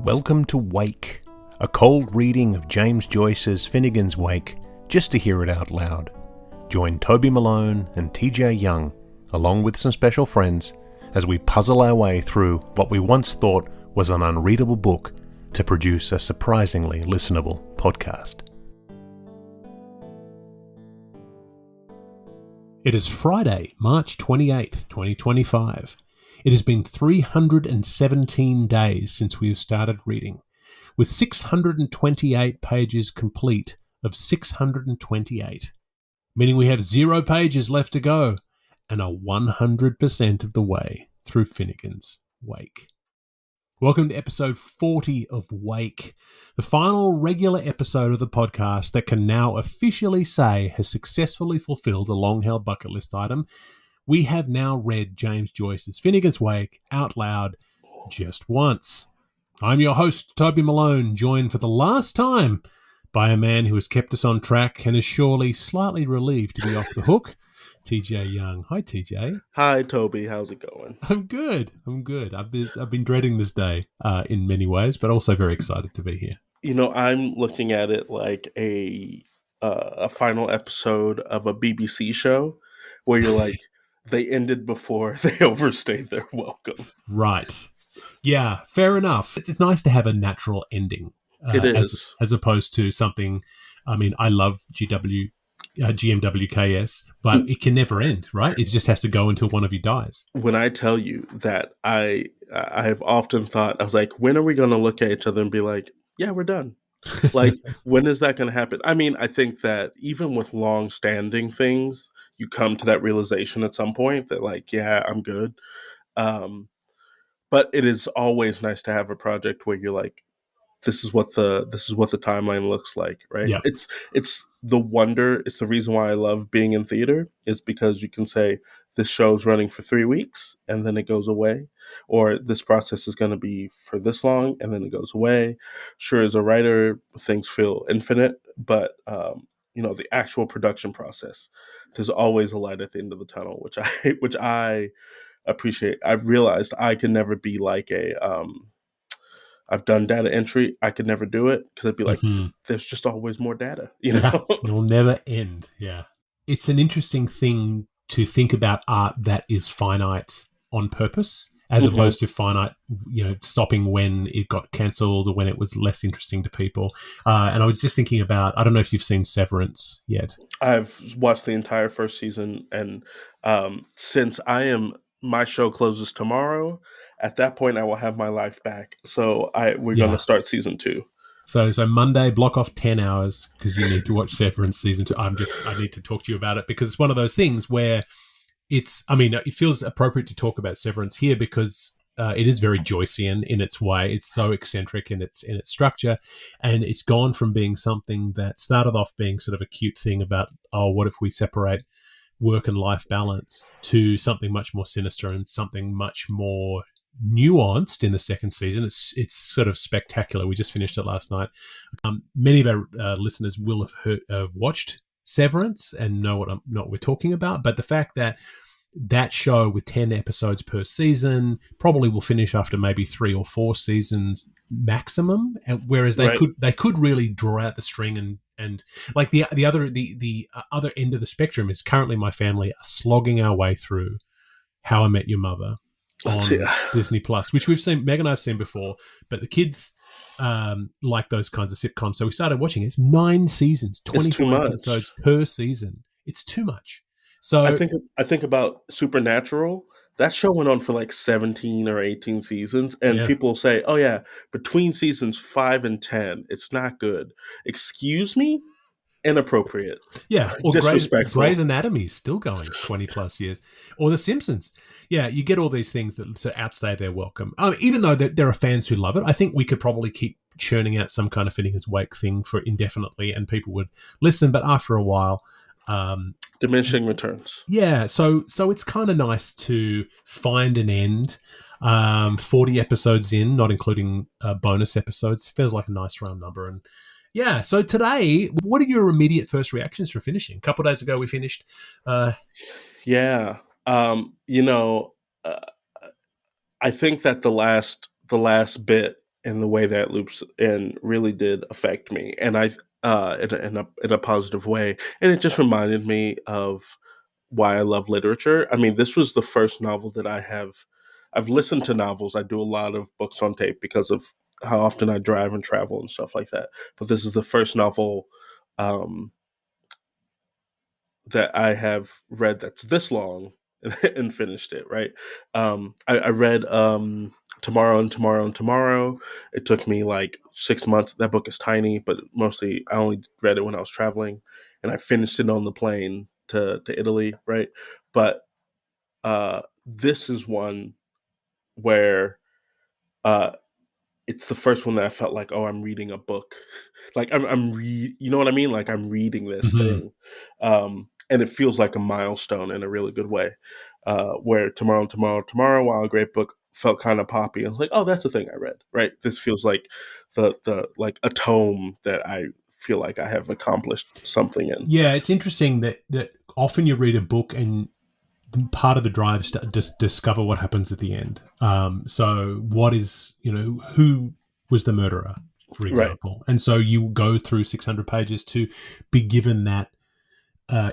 Welcome to Wake, a cold reading of James Joyce's Finnegans Wake, just to hear it out loud. Join Toby Malone and TJ Young, along with some special friends, as we puzzle our way through what we once thought was an unreadable book to produce a surprisingly listenable podcast. It is Friday, March 28th, 2025. It has been 317 days since we have started reading, with 628 pages complete of 628, meaning we have 0 pages left to go and are 100% of the way through Finnegans Wake. Welcome to episode 40 of Wake, the final regular episode of the podcast that can now officially say has successfully fulfilled a long-held bucket list item. We have now read James Joyce's Finnegans Wake out loud just once. I'm your host, Toby Malone, joined for the last time by a man who has kept us on track and is surely slightly relieved to be off the hook, TJ Young. Hi, TJ. Hi, Toby. How's it going? I'm good. I've been dreading this day in many ways, but also very excited to be here. You know, I'm looking at it like a final episode of a BBC show where you're like, they ended before they overstayed their welcome. Right. Yeah, fair enough. It's nice to have a natural ending. It is. As opposed to something, I mean, I love GMWKS, but it can never end, right? It just has to go until one of you dies. When I tell you that I have often thought, I was like, when are we going to look at each other and be like, yeah, we're done? Like, when is that going to happen? I mean, I think that even with long-standing things, you come to that realization at some point that, like, yeah, I'm good. But it is always nice to have a project where you're like, this is what the timeline looks like, right? Yep. It's the wonder. It's the reason why I love being in theater, is because you can say this show's running for 3 weeks and then it goes away, or this process is going to be for this long and then it goes away. Sure, as a writer, things feel infinite, but the actual production process, there's always a light at the end of the tunnel, which I appreciate. I've realized I can never be like I've done data entry. I could never do it because I'd be like, there's just always more data, you know? Yeah, it'll never end. Yeah. It's an interesting thing to think about art that is finite on purpose, as opposed to finite, stopping when it got cancelled or when it was less interesting to people. And I was just thinking about, I don't know if you've seen Severance yet. I've watched the entire first season, and since my show closes tomorrow, at that point I will have my life back. So we're going to start season 2. So Monday, block off 10 hours because you need to watch Severance season 2. I need to talk to you about it because it's one of those things where it feels appropriate to talk about Severance here because it is very Joycean in its way. It's so eccentric in its structure, and it's gone from being something that started off being sort of a cute thing about, oh, what if we separate work and life balance, to something much more sinister and something much more nuanced in the second season. It's sort of spectacular. We just finished it last night. Many of our listeners will have watched Severance and know what we're talking about, but the fact that show with 10 episodes per season probably will finish after maybe 3 or 4 seasons maximum, and whereas they could really draw out the string and like the other end of the spectrum is currently my family are slogging our way through How I Met Your Mother on Disney Plus, which we've seen, Meg and I've seen before, but the kids like those kinds of sitcoms, so we started watching it. It's 9 seasons, 24 episodes per season. It's too much. So I think about Supernatural. That show went on for like 17 or 18 seasons, and people say, oh yeah, between seasons 5 and 10, it's not good. Excuse me? Inappropriate. Yeah, or disrespectful. Grey's Anatomy is still going 20 plus years, or The Simpsons. Yeah, you get all these things that sort of outstay their welcome. Even though there are fans who love it, I think we could probably keep churning out some kind of Finnegans Wake thing for indefinitely, and people would listen. But after a while, diminishing returns. Yeah, so it's kind of nice to find an end. 40 episodes in, not including bonus episodes, feels like a nice round number. And yeah, so today, what are your immediate first reactions for finishing? A couple of days ago, we finished. I think that the last bit in the way that loops and really did affect me, and I in a positive way, and it just reminded me of why I love literature. I mean, this was the first novel that I've listened to novels. I do a lot of books on tape because of how often I drive and travel and stuff like that. But this is the first novel um, that I have read that's this long and finished it, right? I read Tomorrow and Tomorrow and Tomorrow. It took me like 6 months. That book is tiny, but mostly I only read it when I was traveling, and I finished it on the plane to Italy, right? But this is one where uh, it's the first one that I felt like, oh, I'm reading a book. Like you know what I mean? Like I'm reading this Mm-hmm. thing. And it feels like a milestone in a really good way. Where Tomorrow and Tomorrow, Tomorrow, while a great book, felt kind of poppy. And I was like, oh, that's the thing I read, right? This feels like the like a tome that I feel like I have accomplished something in. Yeah, it's interesting that often you read a book and part of the drive is to just discover what happens at the end. So what is, who was the murderer, for Right. example? And so you go through 600 pages to be given that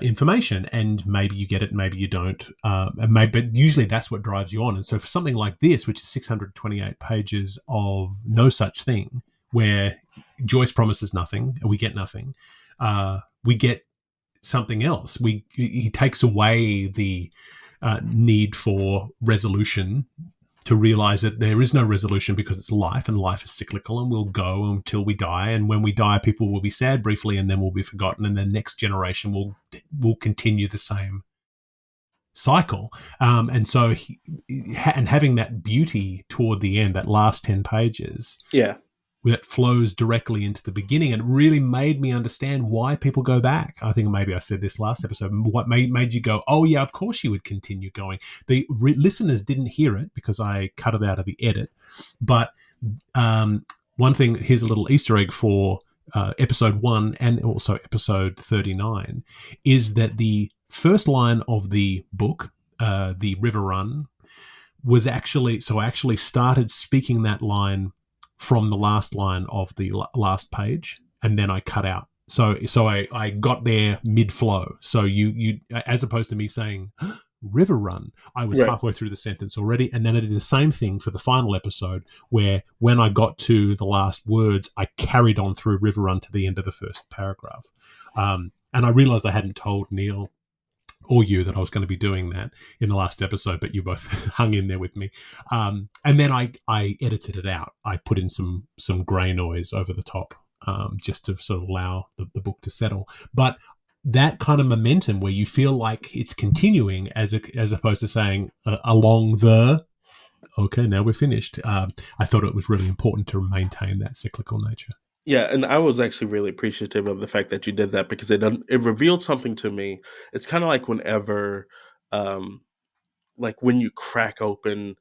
information, and maybe you get it, maybe you don't. But usually that's what drives you on. And so for something like this, which is 628 pages of no such thing, where Joyce promises nothing and we get nothing, we get something else. He takes away the need for resolution, to realize that there is no resolution because it's life, and life is cyclical, and we'll go until we die. And when we die, people will be sad briefly, and then we'll be forgotten, and the next generation will continue the same cycle. And so, and having that beauty toward the end, that last 10 pages, Yeah. that flows directly into the beginning, and it really made me understand why people go back. I think maybe I said this last episode. What made you go, oh yeah, of course you would continue going. The listeners didn't hear it because I cut it out of the edit. But one thing, here's a little Easter egg for episode 1 and also episode 39, is that the first line of the book, the River Run, was actually, so I actually started speaking that line from the last line of the last page, and then I cut out. So I got there mid flow. So you as opposed to me saying River Run, I was Right. halfway through the sentence already, and then I did the same thing for the final episode, where when I got to the last words, I carried on through River Run to the end of the first paragraph. And I realized I hadn't told Neil or you that I was going to be doing that in the last episode, but you both hung in there with me. And then I edited it out. I put in some grey noise over the top, just to sort of allow the book to settle. But that kind of momentum where you feel like it's continuing as opposed to saying along the, okay, now we're finished. I thought it was really important to maintain that cyclical nature. Yeah, and I was actually really appreciative of the fact that you did that because it revealed something to me. It's kind of like whenever, um, like when you crack open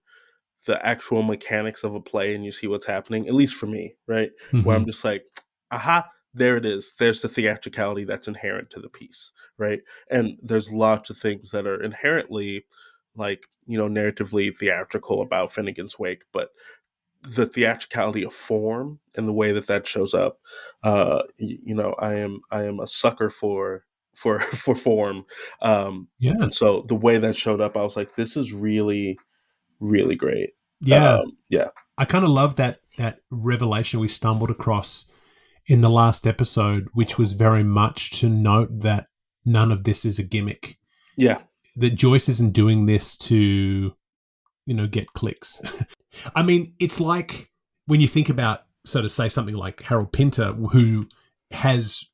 the actual mechanics of a play and you see what's happening. At least for me, right? Where Mm-hmm. I'm just like, aha, there it is. There's the theatricality that's inherent to the piece, right? And there's lots of things that are inherently, like narratively theatrical about Finnegans Wake, but the theatricality of form and the way that that shows up, I am a sucker for form, Yeah. and so the way that showed up, I was like, this is really really great. Yeah. Yeah. I kind of love that revelation we stumbled across in the last episode, which was very much to note that none of this is a gimmick. Yeah. That Joyce isn't doing this to, get clicks. I mean, it's like when you think about, so to say, something like Harold Pinter, who has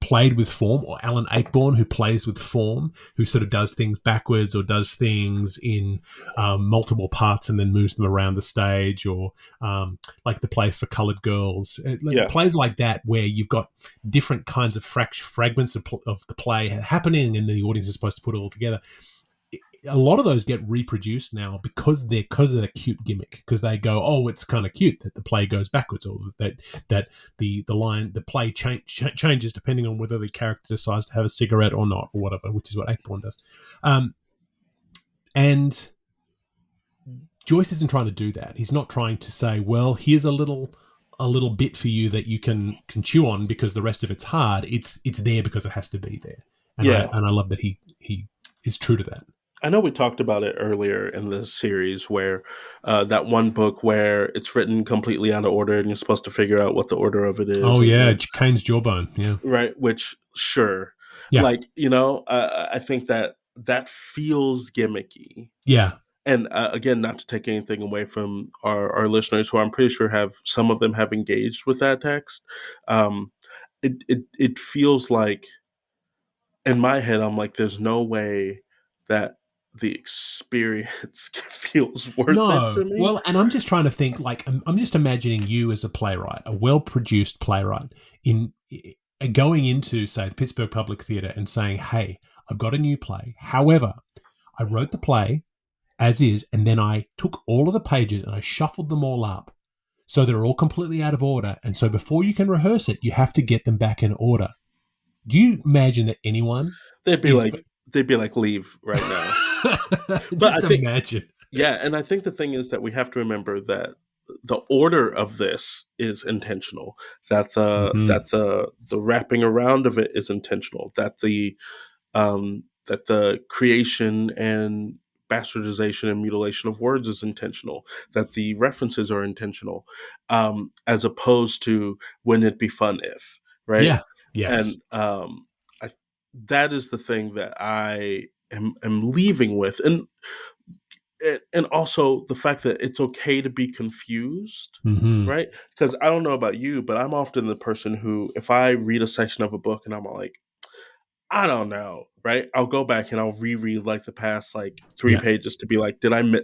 played with form, or Alan Ayckbourn, who plays with form, who sort of does things backwards or does things in multiple parts and then moves them around the stage, or like the play For Coloured Girls. Yeah. Plays like that where you've got different kinds of fragments of the play happening and the audience is supposed to put it all together. A lot of those get reproduced now because they're a cute gimmick, because they go, oh, it's kind of cute that the play goes backwards, or that the play changes depending on whether the character decides to have a cigarette or not, or whatever, which is what Ayckbourn does. And Joyce isn't trying to do that. He's not trying to say, well, here's a little a little bit for you that you can chew on because the rest of it's hard. It's there because it has to be there, and Yeah. I love that he is true to that. I know we talked about it earlier in the series where that one book where it's written completely out of order and you're supposed to figure out what the order of it is. Oh And yeah, then, Kane's Jawbone. Yeah, right. Which, sure. yeah, Like, I think that feels gimmicky. yeah. And again, not to take anything away from our listeners, who I'm pretty sure some of them have engaged with that text. Um, it feels like, in my head, I'm like, there's no way that the experience feels worth it No, to me. well, and I'm just trying to think. Like, I'm just imagining you as a playwright, a well-produced playwright, in going into, say, the Pittsburgh Public Theatre and saying, "Hey, I've got a new play. However, I wrote the play as is, and then I took all of the pages and I shuffled them all up, so they're all completely out of order. And so before you can rehearse it, you have to get them back in order." Do you imagine that anyone They'd be is? like, leave right now. But I Just think, imagine. yeah, and I think the thing is that we have to remember that the order of this is intentional. That Mm-hmm. the wrapping around of it is intentional. That the creation and bastardization and mutilation of words is intentional. That the references are intentional, as opposed to wouldn't it be fun if, right? Yeah. Yes. And I, that is the thing that I am leaving with, and also the fact that it's okay to be confused, Mm-hmm. right? Because I don't know about you, but I'm often the person who, if I read a section of a book and I'm like, I don't know, right? I'll go back and I'll reread like the past like three Yeah. pages to be like,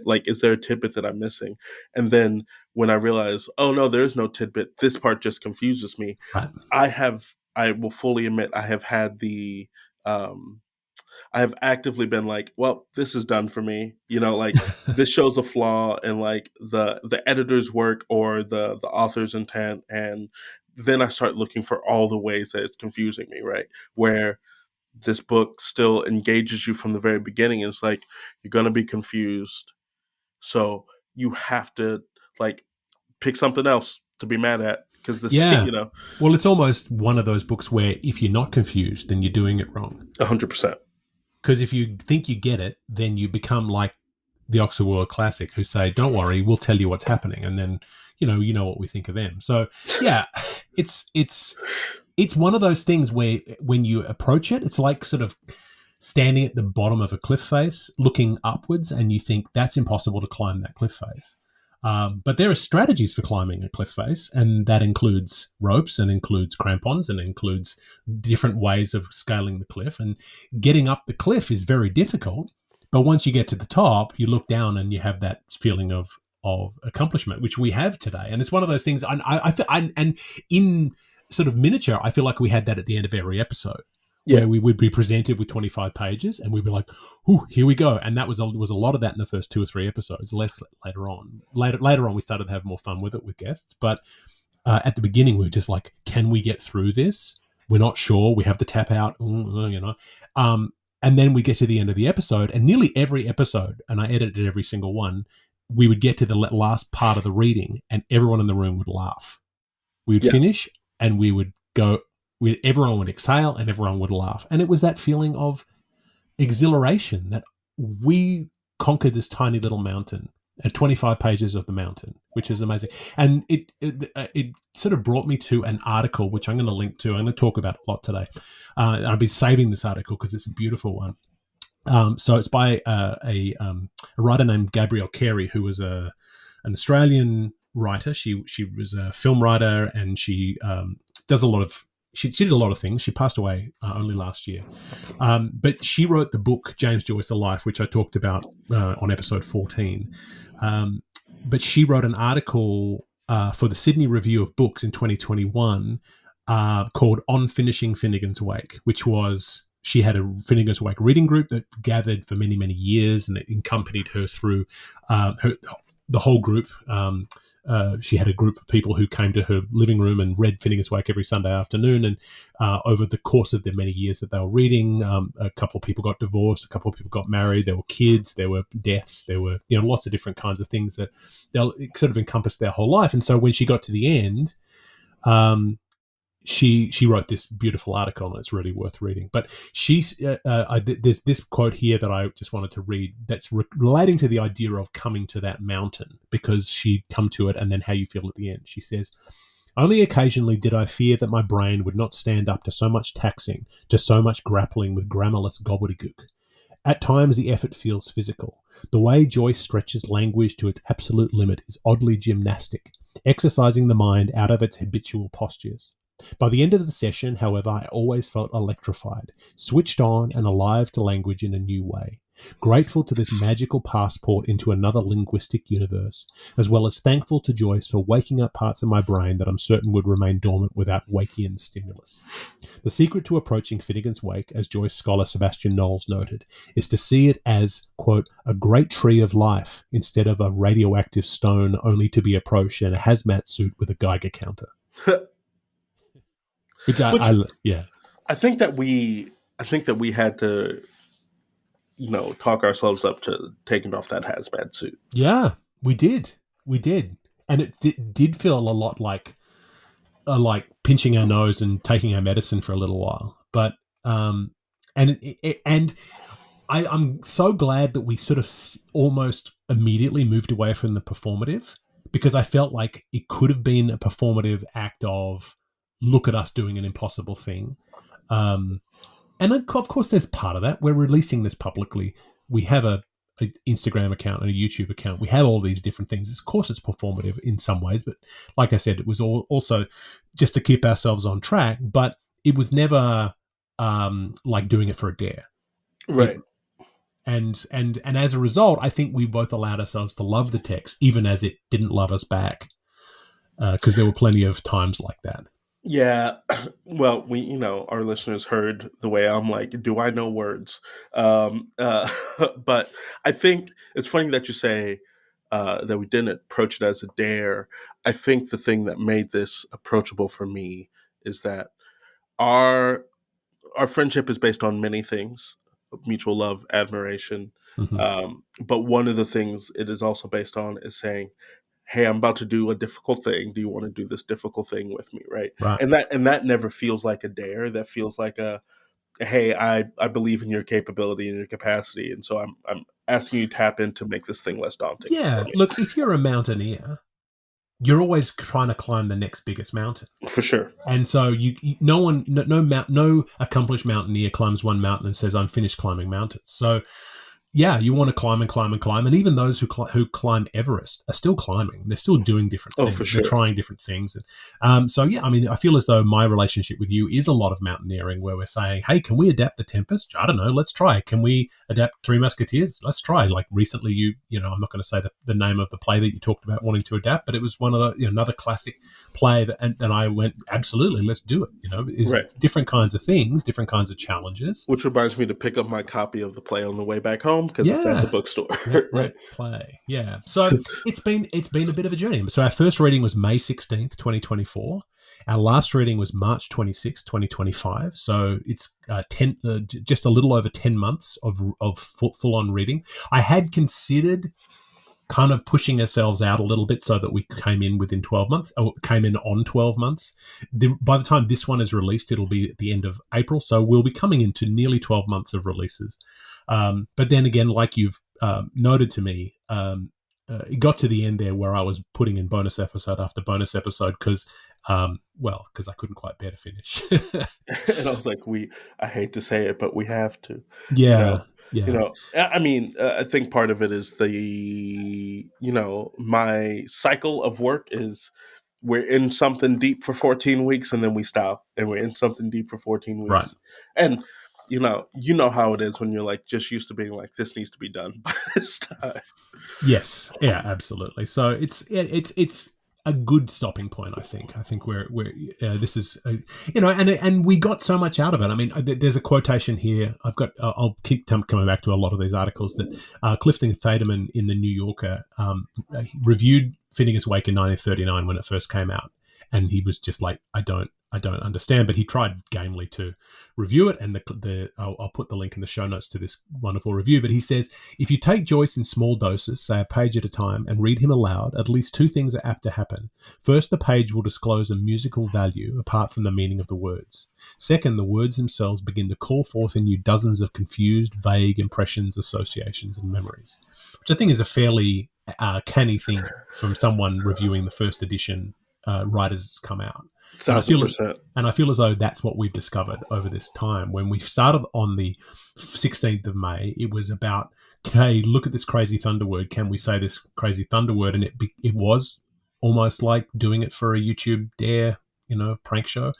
like, is there a tidbit that I'm missing? And then when I realize, oh no, there's no tidbit, this part just confuses me. Right. I will fully admit I have had um, I have actively been like, well, this is done for me. Like, this shows a flaw in like the editor's work or the author's intent, and then I start looking for all the ways that it's confusing me, right? Where this book still engages you from the very beginning. It's like, you're gonna be confused, so you have to like pick something else to be mad at because this, Yeah. Well, it's almost one of those books where if you're not confused, then you're doing it wrong. 100%. Because if you think you get it, then you become like the Oxford World Classic, who say, "Don't worry, we'll tell you what's happening," and then you know what we think of them. So yeah, it's one of those things where when you approach it, it's like sort of standing at the bottom of a cliff face, looking upwards, and you think that's impossible to climb that cliff face. But there are strategies for climbing a cliff face, and that includes ropes and includes crampons and includes different ways of scaling the cliff. And getting up the cliff is very difficult. But once you get to the top, you look down and you have that feeling of accomplishment, which we have today. And it's one of those things. And in sort of miniature, I feel like we had that at the end of every episode. Yeah. Where we would be presented with 25 pages and we'd be like, "Ooh, here we go." And that was a lot of that in the first 2 or 3 episodes, less later on. Later on, we started to have more fun with it with guests. But at the beginning, we were just like, can we get through this? We're not sure. We have to tap out, and then we get to the end of the episode, and nearly every episode, and I edited every single one, we would get to the last part of the reading and everyone in the room would laugh. We would finish and we would go, everyone would exhale and everyone would laugh. And it was that feeling of exhilaration that we conquered this tiny little mountain at 25 pages of the mountain, which is amazing. And it sort of brought me to an article, which I'm going to link to. I'm going to talk about a lot today. I've been saving this article because it's a beautiful one. So it's by a writer named Gabrielle Carey, who was an Australian writer. She was a film writer, and she does a lot of. She did a lot of things. She passed away only last year, but she wrote the book James Joyce: A Life, which I talked about on episode 14. But she wrote an article for the Sydney Review of Books in 2021 called "On Finishing Finnegans Wake," which was. She had a Finnegans Wake reading group that gathered for many, many years, and it accompanied her through the whole group. She had a group of people who came to her living room and read Finnegans Wake every Sunday afternoon. And over the course of the many years that they were reading, a couple of people got divorced, a couple of people got married, there were kids, there were deaths, there were lots of different kinds of things that they'll sort of encompass their whole life. And so when she got to the end, she wrote this beautiful article, and it's really worth reading. But there's this quote here that I just wanted to read that's relating to the idea of coming to that mountain, because she'd come to it and then how you feel at the end. She says, "Only occasionally did I fear that my brain would not stand up to so much taxing, to so much grappling with grammarless gobbledygook. At times the effort feels physical. The way Joyce stretches language to its absolute limit is oddly gymnastic, exercising the mind out of its habitual postures. By the end of the session, however, I always felt electrified, switched on and alive to language in a new way, grateful to this magical passport into another linguistic universe, as well as thankful to Joyce for waking up parts of my brain that I'm certain would remain dormant without Wakean stimulus. The secret to approaching Finnegans Wake, as Joyce scholar Sebastian Knowles noted, is to see it as, quote, a great tree of life instead of a radioactive stone only to be approached in a hazmat suit with a Geiger counter." Which yeah. I think that we had to, talk ourselves up to taking off that hazmat suit. Yeah, we did. And it did feel a lot like pinching our nose and taking our medicine for a little while. But I'm so glad that we sort of almost immediately moved away from the performative, because I felt like it could have been a performative act of, look at us doing an impossible thing. And of course, there's part of that. We're releasing this publicly. We have an Instagram account and a YouTube account. We have all these different things. Of course, it's performative in some ways, but like I said, it was also just to keep ourselves on track. But it was never like doing it for a dare, right? And as a result, I think we both allowed ourselves to love the text, even as it didn't love us back, because there were plenty of times like that. Yeah, well, our listeners heard the way I'm like, do I know words? But I think it's funny that you say that we didn't approach it as a dare. I think the thing that made this approachable for me is that our friendship is based on many things: mutual love, admiration. Mm-hmm. But one of the things it is also based on is saying, hey, I'm about to do a difficult thing. Do you want to do this difficult thing with me? Right. Right. And that never feels like a dare. That feels like a, hey, I believe in your capability and your capacity. And so I'm asking you to tap in to make this thing less daunting. Yeah. Look, if you're a mountaineer, you're always trying to climb the next biggest mountain. For sure. And so no accomplished mountaineer climbs one mountain and says, I'm finished climbing mountains. So yeah, you want to climb and climb and climb. And even those who climb Everest are still climbing. They're still doing different things. For sure. They're trying different things. So, yeah, I mean, I feel as though my relationship with you is a lot of mountaineering, where we're saying, hey, can we adapt The Tempest? I don't know. Let's try. Can we adapt Three Musketeers? Let's try. Like recently, I'm not going to say the name of the play that you talked about wanting to adapt, but it was one of the, another classic play that I went, absolutely, let's do it. Right. Different kinds of things, different kinds of challenges. Which reminds me to pick up my copy of the play on the way back home, because it's at the bookstore. Right. Play. Yeah. So it's been a bit of a journey. So our first reading was May 16th, 2024. Our last reading was March 26th, 2025. So it's just a little over 10 months of full on reading. I had considered kind of pushing ourselves out a little bit so that we came in within 12 months, or came in on 12 months. By the time this one is released, it'll be at the end of April. So we'll be coming into nearly 12 months of releases. But then again, like you've noted to me, it got to the end there where I was putting in bonus episode after bonus episode because I couldn't quite bear to finish. And I was like, I hate to say it, but we have to. Yeah. I mean, I think part of it is my cycle of work is we're in something deep for 14 weeks and then we stop, and we're in something deep for 14 weeks. Right. And you know how it is when you're like just used to being like, this needs to be done by this time. Yes. Yeah, absolutely. So it's a good stopping point. I think we're this is and we got so much out of it. I mean, there's a quotation here. I'll keep coming back to a lot of these articles that Clifton Faderman in the New Yorker reviewed Finnegans Wake in 1939 when it first came out, and he was just like, I don't understand, but he tried gamely to review it, and I'll put the link in the show notes to this wonderful review. But he says, if you take Joyce in small doses, say a page at a time, and read him aloud, at least two things are apt to happen. First, the page will disclose a musical value apart from the meaning of the words. Second, the words themselves begin to call forth in you dozens of confused, vague impressions, associations, and memories, which I think is a fairly canny thing from someone reviewing the first edition right as it's come out. 1,000%. And I feel as though that's what we've discovered over this time. When we started on the 16th of May, it was about, hey, look at this crazy thunder word. Can we say this crazy thunder word? And it was almost like doing it for a YouTube Dare, prank show.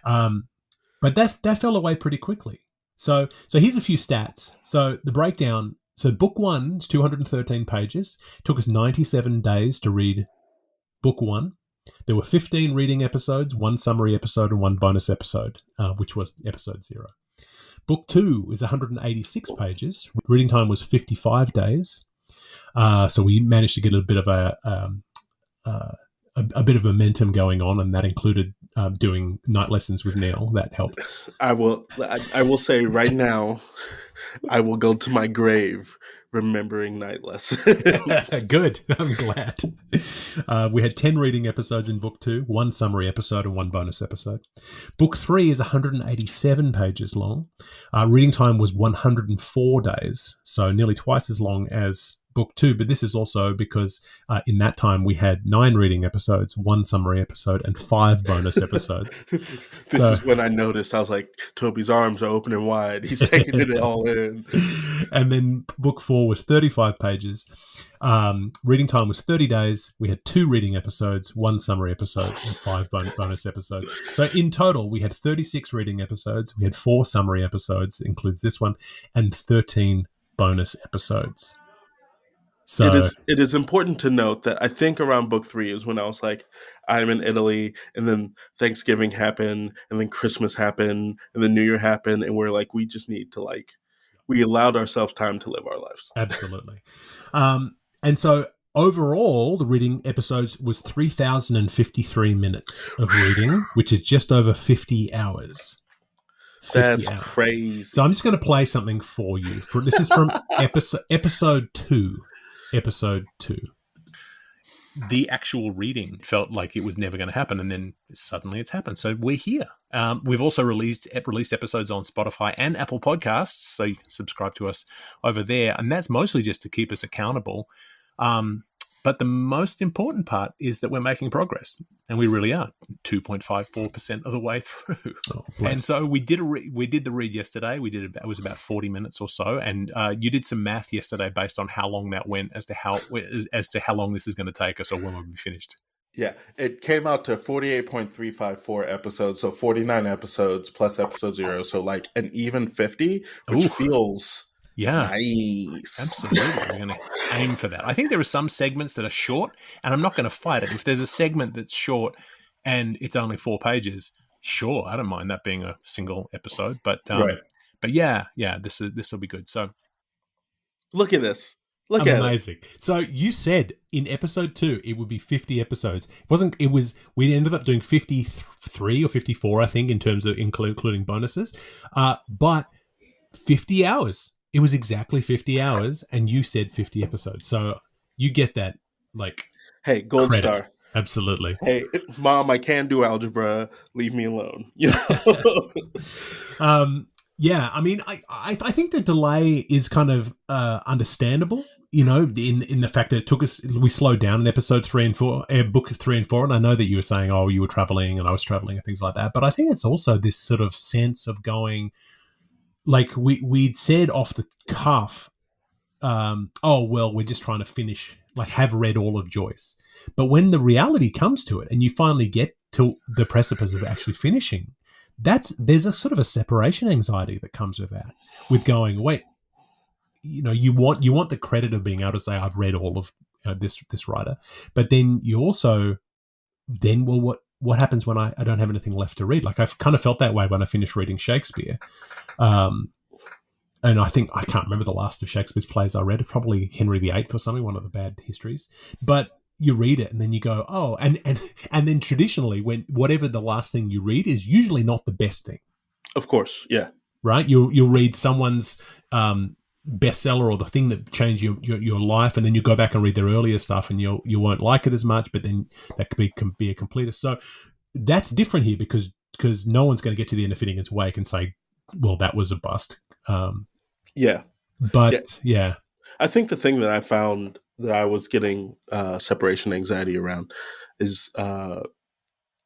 But that fell away pretty quickly. So here's a few stats. So the breakdown. So book one is 213 pages. It took us 97 days to read book one. There were 15 reading episodes, one summary episode, and one bonus episode, which was episode 0. Book 2 is 186 pages. Reading time was 55 days. So we managed to get a bit of a bit of momentum going on, and that included doing night lessons with Neil. That helped. I will say right now, I will go to my grave remembering night lessons. Good. I'm glad. We had 10 reading episodes in book 2, one summary episode and one bonus episode. Book 3 is 187 pages long. Reading time was 104 days, so nearly twice as long as book 2, but this is also because in that time we had 9 reading episodes, one summary episode, and 5 bonus episodes. This is when I noticed, I was like, Toby's arms are opening wide. He's taking it all in. And then book 4 was 35 pages. Reading time was 30 days. We had 2 reading episodes, 1 summary episode, and 5 bonus episodes. So in total, we had 36 reading episodes. We had 4 summary episodes, includes this one, and 13 bonus episodes. So it is important to note that I think around book 3 is when I was like, I'm in Italy, and then Thanksgiving happened, and then Christmas happened, and then New Year happened, and we're like, we just need to we allowed ourselves time to live our lives. Absolutely. And so overall, the reading episodes was 3,053 minutes of reading, which is just over 50 hours. That's crazy. So I'm just going to play something for you. This is from episode 2. Episode 2. The actual reading felt like it was never going to happen, and then suddenly it's happened. So we're here. We've also released episodes on Spotify and Apple Podcasts, so you can subscribe to us over there. And that's mostly just to keep us accountable. But the most important part is that we're making progress, and we really are 2.54% of the way through. Oh, and so we did the read yesterday. It was about 40 minutes or so, and you did some math yesterday based on how long that went as to how long this is going to take us, or when we'll be finished. Yeah, it came out to 48.354 episodes, so 49 episodes plus episode 0, so like an even 50, which feels... Yeah, nice. Absolutely. We're going to aim for that. I think there are some segments that are short, and I'm not going to fight it. If there's a segment that's short and it's only 4 pages, sure, I don't mind that being a single episode. But right. But yeah, this will be good. So look at this. Look at amazing. So you said in episode 2 it would be 50 episodes. We ended up doing 53 or 54, I think, in terms of including bonuses. But 50 hours. It was exactly 50 hours, and you said 50 episodes. So you get that, hey, gold credit. Star. Absolutely. Hey, Mom, I can do algebra. Leave me alone. Yeah, I mean, I think the delay is kind of understandable, in the fact that it took us, we slowed down in episode 3 and 4, book 3 and 4, and I know that you were saying, oh, you were traveling and I was traveling and things like that, but I think it's also this sort of sense of going... Like we'd said off the cuff, we're just trying to finish, have read all of Joyce. But when the reality comes to it and you finally get to the precipice of actually finishing, there's a sort of a separation anxiety that comes with that, with going, wait, you want the credit of being able to say, I've read all of this writer, but then you also then, well, what happens when I don't have anything left to read? Like, I've kind of felt that way when I finished reading Shakespeare. And I think, I can't remember the last of Shakespeare's plays I read, probably Henry VIII or something, one of the bad histories. But you read it and then you go, oh, and then traditionally, when whatever the last thing you read is usually not the best thing. Of course, yeah. Right? You'll read someone's bestseller or the thing that changed your life, and then you go back and read their earlier stuff, and you won't like it as much, but then that can be a completist. So that's different here because no one's going to get to the end of Finnegans Wake and say, well, that was a bust. Yeah. But yeah. I think the thing that I found that I was getting separation anxiety around is,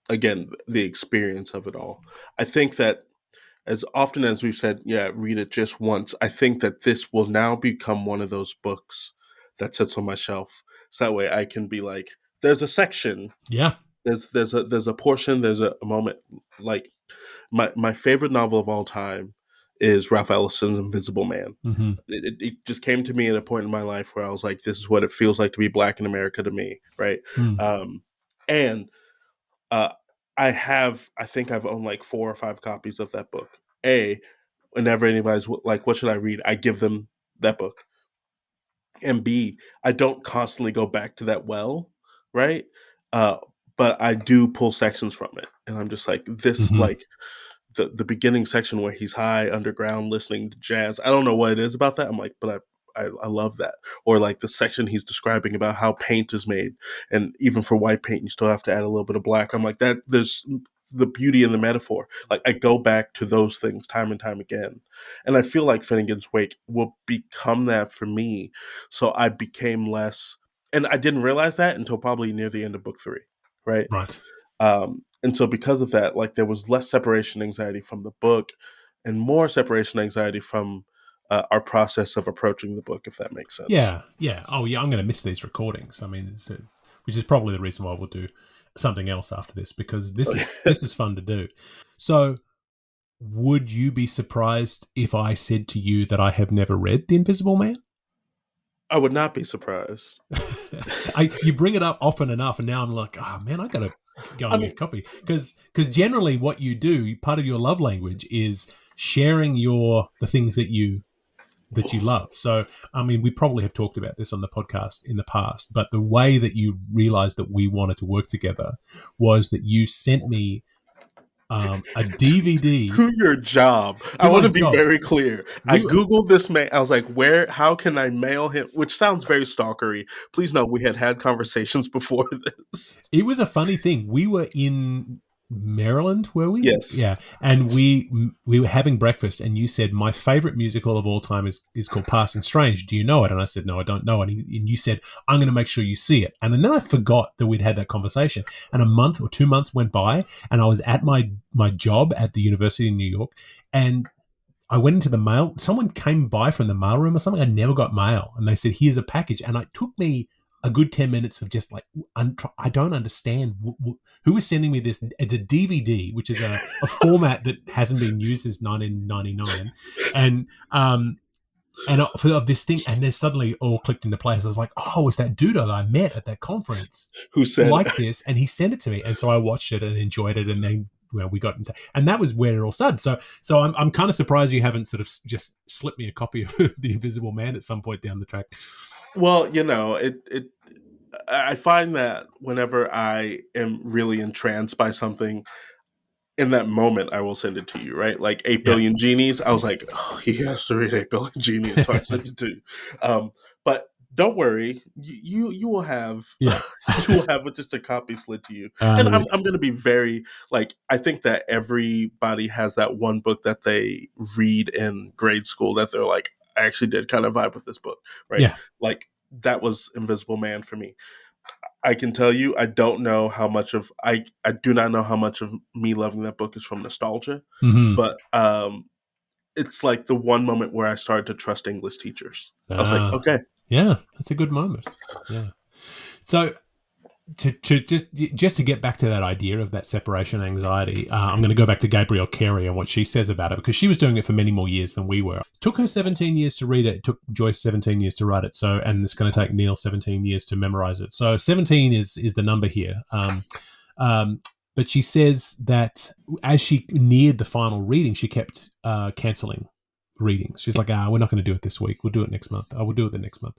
again, the experience of it all. I think that as often as we've said, yeah, read it just once, I think that this will now become one of those books that sits on my shelf. So that way I can be like, there's a section. Yeah. There's a portion, there's a moment. Like my favorite novel of all time is Ralph Ellison's Invisible Man. Mm-hmm. It just came to me at a point in my life where I was like, this is what it feels like to be Black in America to me, right? And I think I've owned like 4 or 5 copies of that book. Whenever anybody's like, what should I read? I give them that book. And B, I don't constantly go back to that well, right? But I do pull sections from it. And I'm just like, this, like, the beginning section where he's high underground listening to jazz. I don't know what it is about that. I'm like, but I love that. Or like the section he's describing about how paint is made. And even for white paint, you still have to add a little bit of black. I'm like, that there's the beauty in the metaphor. Like, I go back to those things time and time again. And I feel like Finnegans Wake will become that for me. So I became less, and I didn't realize that until probably near the end of book 3. Right. And so because of that, like, there was less separation anxiety from the book and more separation anxiety from our process of approaching the book, if that makes sense. Yeah. Oh, yeah, I'm going to miss these recordings. I mean, which is probably the reason why we'll do something else after this, because this is fun to do. So would you be surprised if I said to you that I have never read The Invisible Man? I would not be surprised. You bring it up often enough, and now I'm like, oh man, I got to go and get a copy. Because generally what you do, part of your love language is sharing the things that you love. So, I mean, we probably have talked about this on the podcast in the past, but the way that you realized that we wanted to work together was that you sent me a DVD. To your job. I want to be very clear. I Googled this man. I was like, how can I mail him? Which sounds very stalkery. Please know we had conversations before this. It was a funny thing. We were in Maryland, were we? Yes. Yeah. And we were having breakfast, and you said, my favorite musical of all time is called Passing Strange. Do you know it? And I said, no, I don't know it. And you said, I'm going to make sure you see it. And then I forgot that we'd had that conversation. And a month or 2 months went by, and I was at my job at the University of New York, and I went into the mail. Someone came by from the mailroom or something. I never got mail. And they said, here's a package. And it took me a good 10 minutes of just like, I don't understand who is sending me this. It's a DVD, which is a format that hasn't been used since 1999, and for this thing, and then suddenly all clicked into place. I was like, oh, it's that dude that I met at that conference who said like this, and he sent it to me, and so I watched it and enjoyed it, and then we got into, and that was where it all started. So I'm kind of surprised you haven't sort of just slipped me a copy of The Invisible Man at some point down the track. Well, I find that whenever I am really entranced by something, in that moment, I will send it to you, right? Like 8 Billion Genies. I was like, oh, he has to read 8 Billion Genies, so I sent it to you. But don't worry, you will have you will have just a copy slid to you. And I'm going to be very, like, I think that everybody has that one book that they read in grade school that they're like, I actually did kind of vibe with this book, right? Yeah. Like, that was Invisible Man for me. I can tell you, I don't know how much of I do not know how much of me loving that book is from nostalgia, but it's like the one moment where I started to trust English teachers. I was like, okay, yeah, that's a good moment. Yeah. So to just to get back to that idea of that separation anxiety, I'm going to go back to Gabrielle Carey and what she says about it, because she was doing it for many more years than we were. It took her 17 years to read it. It took Joyce 17 years to write it. And it's going to take Neil 17 years to memorize it. So 17 is the number here. But she says that as she neared the final reading, she kept cancelling readings. She's like, we're not going to do it this week. We'll do it next month. We'll do it the next month.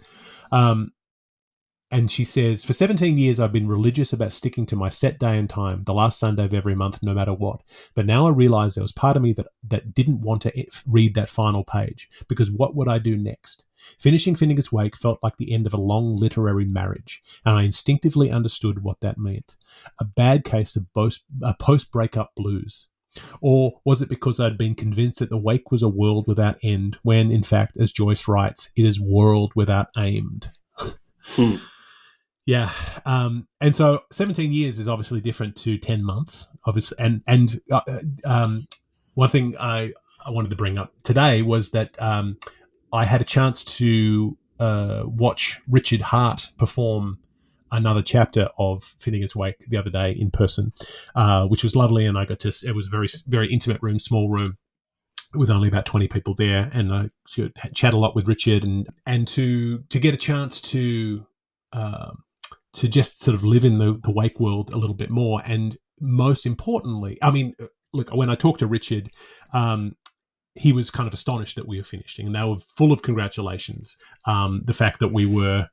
And she says, for 17 years, I've been religious about sticking to my set day and time, the last Sunday of every month, no matter what. But now I realize there was part of me that didn't want to read that final page, because what would I do next? Finishing Finnegans Wake felt like the end of a long literary marriage, and I instinctively understood what that meant. A bad case of post-breakup blues. Or was it because I'd been convinced that the Wake was a world without end, when, in fact, as Joyce writes, it is world without aimed? Yeah. And so 17 years is obviously different to 10 months, obviously. And one thing I wanted to bring up today was that I had a chance to watch Richard Hart perform another chapter of Finnegans Wake the other day in person, which was lovely. And it was a very, very intimate room, small room, with only about 20 people there. And I chat a lot with Richard and to get a chance to just sort of live in the Wake world a little bit more. And most importantly, I mean, look, when I talked to Richard, he was kind of astonished that we were finishing, and they were full of congratulations. The fact that we were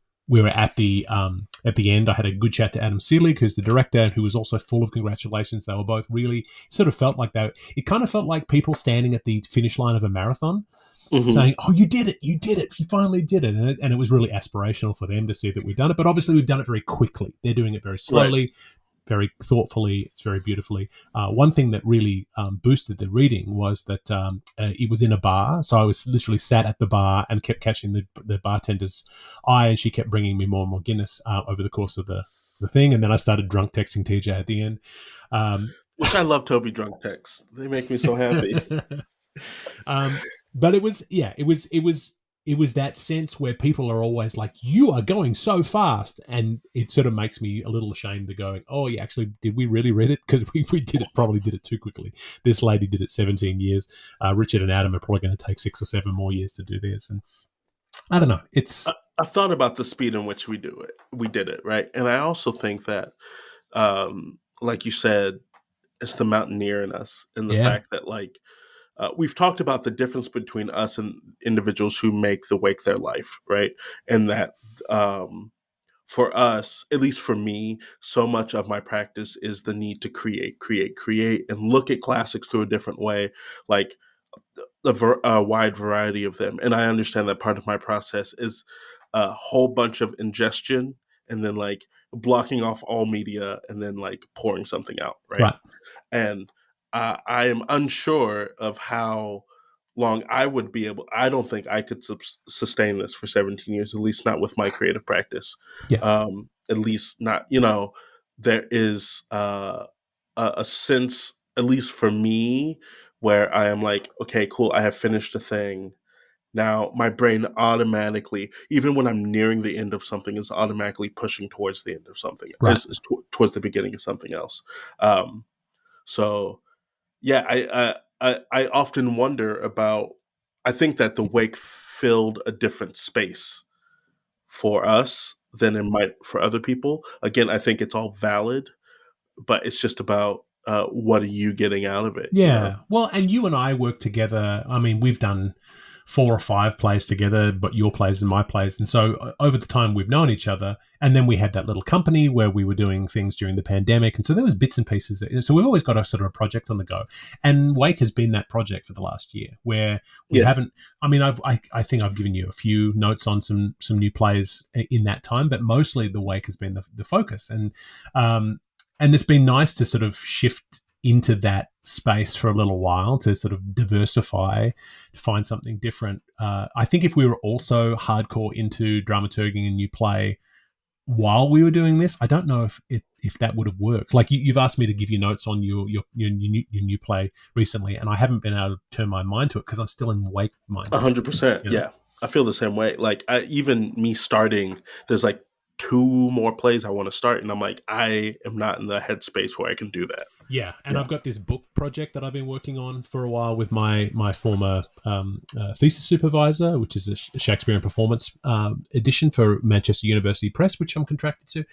at the end. I had a good chat to Adam Seelig, who's the director, who was also full of congratulations. They were both really sort of felt like it kind of felt like people standing at the finish line of a marathon, saying, "Oh, you did it! You did it! You finally did it!" And it was really aspirational for them to see that we've done it. But obviously, we've done it very quickly. They're doing it very slowly. Right. Very thoughtfully. It's very beautifully. One thing that really boosted the reading was that it was in a bar. So I was literally sat at the bar and kept catching the bartender's eye, and she kept bringing me more and more Guinness over the course of the thing. And then I started drunk texting TJ at the end. Which I love Toby drunk texts. They make me so happy. But it was that sense where people are always like, you are going so fast. And it sort of makes me a little ashamed to go, oh, yeah, actually, did we really read it? Because we probably did it too quickly. This lady did it 17 years. Richard and Adam are probably going to take 6 or 7 more years to do this. And I don't know. I've thought about the speed in which we did it, right? And I also think that, like you said, it's the mountaineer in us, and the fact that, like, we've talked about the difference between us and individuals who make the Wake their life, right? And that for us, at least for me, so much of my practice is the need to create, and look at classics through a different way, like a wide variety of them. And I understand that part of my process is a whole bunch of ingestion and then like blocking off all media and then like pouring something out, right? And I am unsure of how long I would be able. I don't think I could sustain this for 17 years, at least not with my creative practice. At least not, there is a sense, at least for me, where I am like, okay, cool, I have finished a thing. Now my brain automatically, even when I'm nearing the end of something, is automatically pushing towards the end of something, towards the beginning of something else. So yeah, I often wonder about. I think that the Wake filled a different space for us than it might for other people. Again, I think it's all valid, but it's just about what are you getting out of it? Yeah. Well, and you and I work together. I mean, we've done 4 or 5 plays together, but your plays and my plays. And so over the time we've known each other, and then we had that little company where we were doing things during the pandemic. And so there was bits and pieces. So we've always got a sort of a project on the go. And Wake has been that project for the last year where we haven't, I mean, I think I've given you a few notes on some new plays in that time, but mostly the Wake has been the focus. And it's been nice to sort of shift into that space for a little while to sort of diversify, to find something different. I think if we were also hardcore into dramaturging a new play while we were doing this, I don't know if that would have worked. Like you've asked me to give you notes on your new play recently, and I haven't been able to turn my mind to it because I'm still in Wake mindset. 100%. Yeah, I feel the same way. Like even me starting, there's like 2 more plays I want to start, and I'm like, I am not in the headspace where I can do that. Yeah, and I've got this book project that I've been working on for a while with my former thesis supervisor, which is a Shakespeare and Performance edition for Manchester University Press, which I'm contracted to.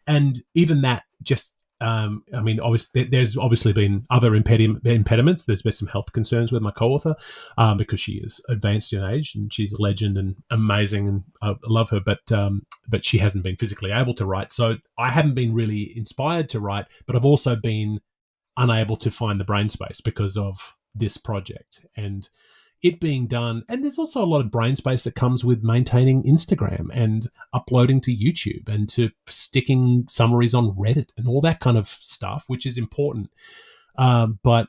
And even that, just I mean, obviously, there's obviously been other impediments. There's been some health concerns with my co-author because she is advanced in age and she's a legend and amazing, and I love her. But she hasn't been physically able to write, so I haven't been really inspired to write. But I've also been unable to find the brain space because of this project and it being done. And there's also a lot of brain space that comes with maintaining Instagram and uploading to YouTube and to sticking summaries on Reddit and all that kind of stuff, which is important. But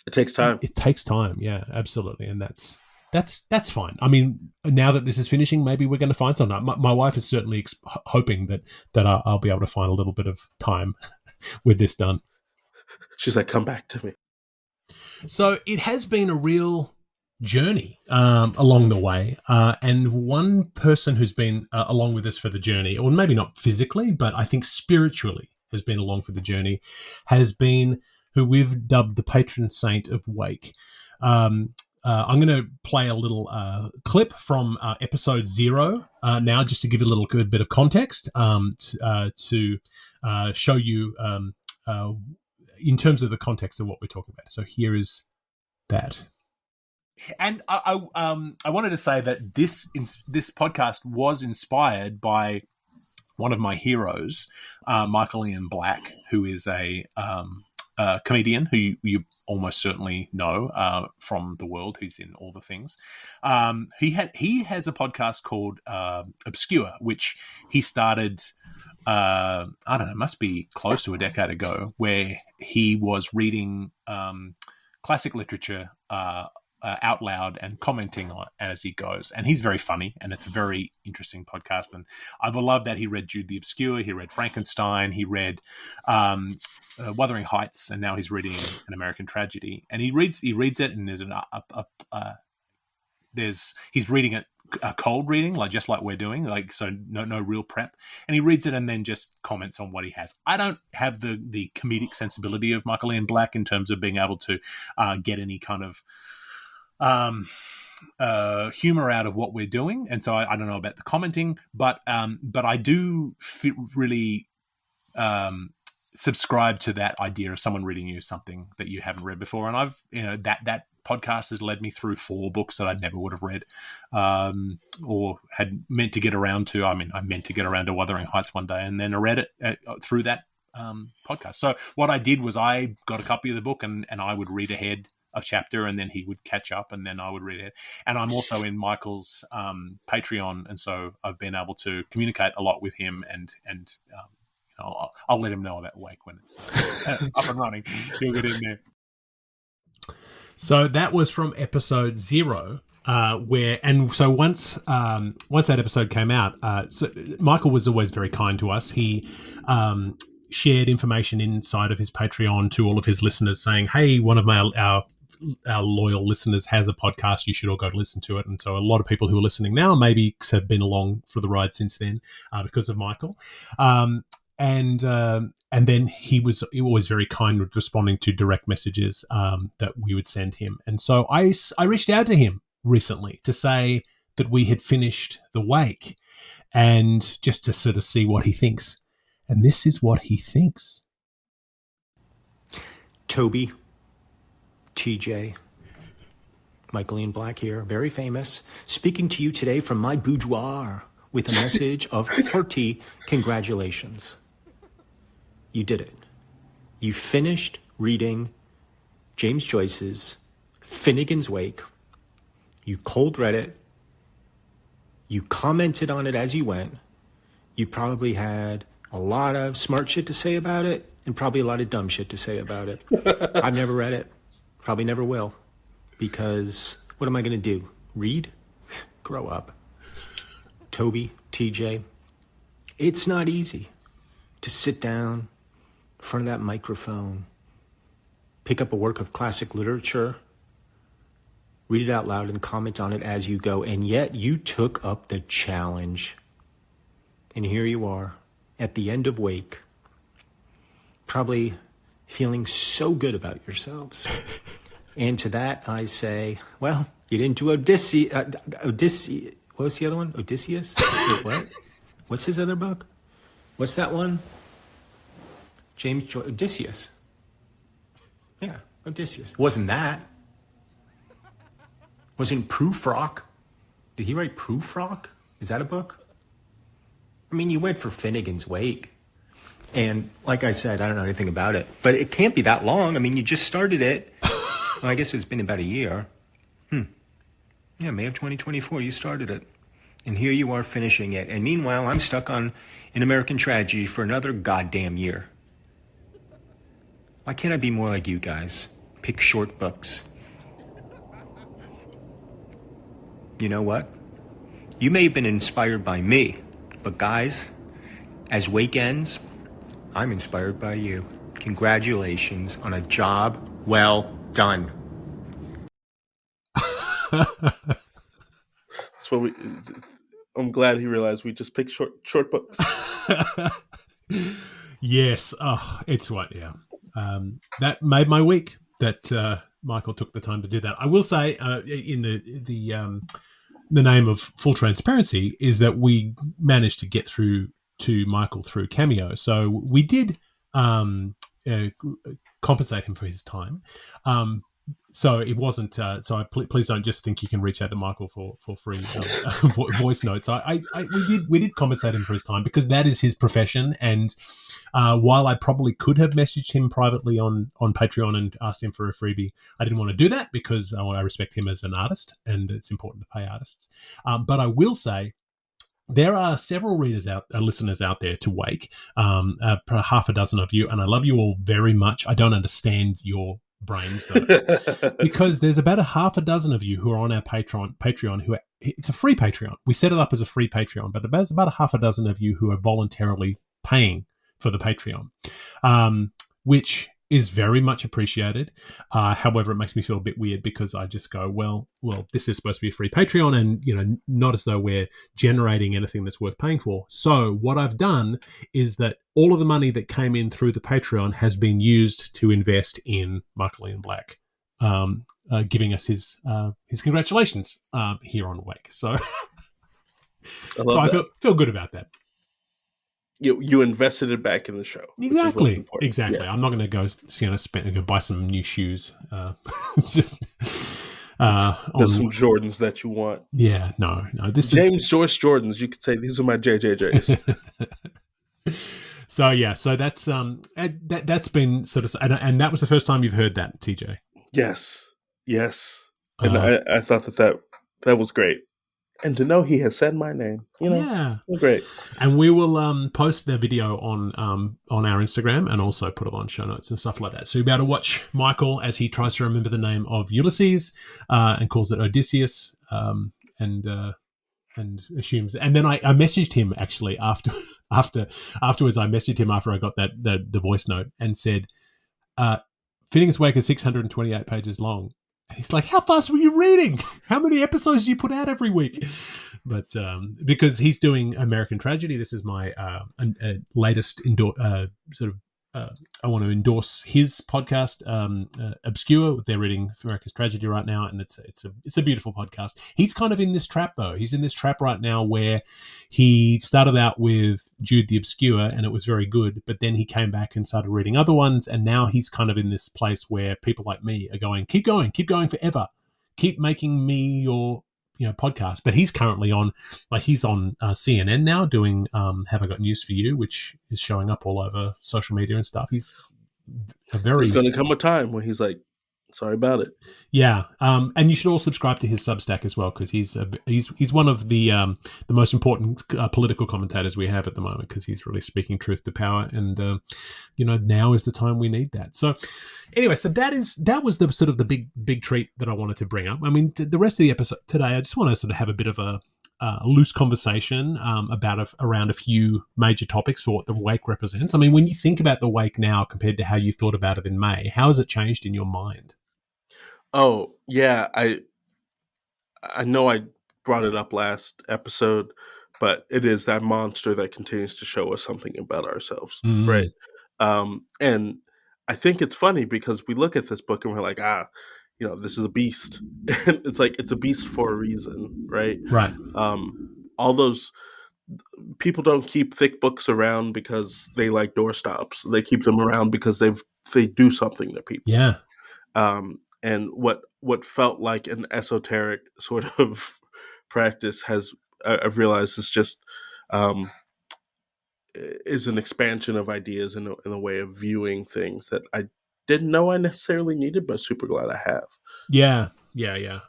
it takes time. It takes time. Yeah, absolutely. And that's fine. I mean, now that this is finishing, maybe we're going to find something. My wife is certainly hoping that I'll be able to find a little bit of time with this done. She's like, come back to me. So it has been a real journey along the way. And one person who's been along with us for the journey, or maybe not physically, but I think spiritually has been along for the journey, has been who we've dubbed the Patron Saint of WAKE. I'm going to play a little clip from episode 0 now, just to give you a little good bit of context to show you in terms of the context of what we're talking about. So here is that. And I wanted to say that this podcast was inspired by one of my heroes, Michael Ian Black, who is a comedian who you almost certainly know from the world. He's in all the things. He has a podcast called Obscure, which he started, I don't know, must be close to a decade ago, where he was reading classic literature out loud and commenting on it as he goes. And he's very funny, and it's a very interesting podcast. And I love that he read Jude the Obscure, he read Frankenstein, he read Wuthering Heights, and now he's reading An American Tragedy. And he reads it, and he's reading it a cold reading, just like we're doing, so no real prep. And he reads it and then just comments on what he has. I don't have the comedic sensibility of Michael Ian Black in terms of being able to get any kind of humor out of what we're doing, and so I don't know about the commenting, but I do really subscribe to that idea of someone reading you something that you haven't read before. And I've that podcast has led me through 4 books that I never would have read or had meant to get around to. I mean, I meant to get around to Wuthering Heights one day, and then I read it through that podcast. So what I did was I got a copy of the book, and I would read ahead a chapter, and then he would catch up, and then I would read it. And I'm also in Michael's Patreon, and so I've been able to communicate a lot with him, and I'll let him know about Wake when it's up and running. He'll get in there. So that was from episode 0. So once that episode came out, so Michael was always very kind to us. He shared information inside of his Patreon to all of his listeners, saying, "Hey, one of our loyal listeners has a podcast. You should all go to listen to it." And so a lot of people who are listening now maybe have been along for the ride since then because of Michael. And then he was always very kind with responding to direct messages that we would send him. And so I reached out to him recently to say that we had finished the Wake, and just to sort of see what he thinks. And this is what he thinks. Toby, TJ, Michael Ian Black here, very famous, speaking to you today from my boudoir with a message of hearty congratulations. You did it. You finished reading James Joyce's Finnegans Wake. You cold read it. You commented on it as you went. You probably had a lot of smart shit to say about it, and probably a lot of dumb shit to say about it. I've never read it. Probably never will. Because what am I going to do? Read? Grow up. Toby, TJ, it's not easy to sit down in front of that microphone, pick up a work of classic literature, read it out loud, and comment on it as you go. And yet you took up the challenge. And here you are at the end of Wake, probably feeling so good about yourselves. And to that I say, well, you didn't do Odysseus. What was the other one? Odysseus? Wait, what? What's his other book? What's that one? Odysseus. Yeah, Odysseus. Wasn't that? Wasn't Prufrock? Did he write Prufrock? Is that a book? I mean, you went for Finnegans Wake. And like I said, I don't know anything about it. But it can't be that long. I mean, you just started it. Well, I guess it's been about a year. Yeah, May of 2024, you started it. And here you are finishing it. And meanwhile, I'm stuck on An American Tragedy for another goddamn year. Why can't I be more like you guys? Pick short books. You know what? You may have been inspired by me, but guys, as Wake ends, I'm inspired by you. Congratulations on a job well done. That's what I'm glad he realized we just picked short books. Yes. Oh, it's what, yeah. That made my week that Michael took the time to do that. I will say, in the name of full transparency, is that we managed to get through to Michael through Cameo. So we did compensate him for his time. So it wasn't. So please don't just think you can reach out to Michael for free voice notes. We did compensate him for his time because that is his profession. And while I probably could have messaged him privately on Patreon and asked him for a freebie, I didn't want to do that because I respect him as an artist, and it's important to pay artists. But I will say, there are several listeners out there to Wake, half a dozen of you, and I love you all very much. I don't understand your brains though, because there's about a half a dozen of you who are on our Patreon who it's a free Patreon. We set it up as a free Patreon, but there's about a half a dozen of you who are voluntarily paying for the Patreon, which is very much appreciated. However, it makes me feel a bit weird because I just go, well, this is supposed to be a free Patreon, and not as though we're generating anything that's worth paying for. So what I've done is that all of the money that came in through the Patreon has been used to invest in Michael Ian Black, giving us his congratulations here on Wake. So, I feel good about that. You invested it back in the show. Exactly. Yeah. I'm not going to go, go buy some new shoes. Just there's some Jordans that you want. Yeah, no. This James Joyce Jordans. You could say these are my JJJs. So that's been sort of, and that was the first time you've heard that, TJ. Yes. And I thought that was great. And to know he has said my name, yeah, great. And we will post the video on our Instagram and also put it on show notes and stuff like that. So you'll be able to watch Michael as he tries to remember the name of Ulysses and calls it Odysseus, and assumes. And then I messaged him actually afterwards. I messaged him after I got the voice note and said, Finnegans Wake is 628 pages long. And he's like, how fast were you reading? How many episodes do you put out every week? But because he's doing American Tragedy, this is my latest I want to endorse his podcast, Obscure. They're reading American Tragedy right now, and it's a beautiful podcast. He's kind of in this trap though. He's in this trap right now where he started out with Jude the Obscure, and it was very good. But then he came back and started reading other ones, and now he's kind of in this place where people like me are going, keep going forever, keep making me your podcast. But he's currently on CNN now doing Have I Got News for You, which is showing up all over social media and stuff. There's going to come a time when he's like, sorry about it. Yeah. And you should all subscribe to his Substack as well, because he's one of the most important political commentators we have at the moment, because he's really speaking truth to power, and now is the time we need that. So anyway, so that was the sort of the big treat that I wanted to bring up. I mean, the rest of the episode today, I just want to sort of have a bit of a loose conversation around a few major topics for what the Wake represents. I mean, when you think about the Wake now compared to how you thought about it in May, how has it changed in your mind? Oh, yeah. I know I brought it up last episode, but it is that monster that continues to show us something about ourselves, right? And I think it's funny because we look at this book and we're like, this is a beast. And it's like, it's a beast for a reason, right? Right. All those people don't keep thick books around because they like doorstops. They keep them around because they do something to people. Yeah. And what felt like an esoteric sort of practice I've realized is just is an expansion of ideas in a way of viewing things that I didn't know I necessarily needed, but super glad I have. Yeah.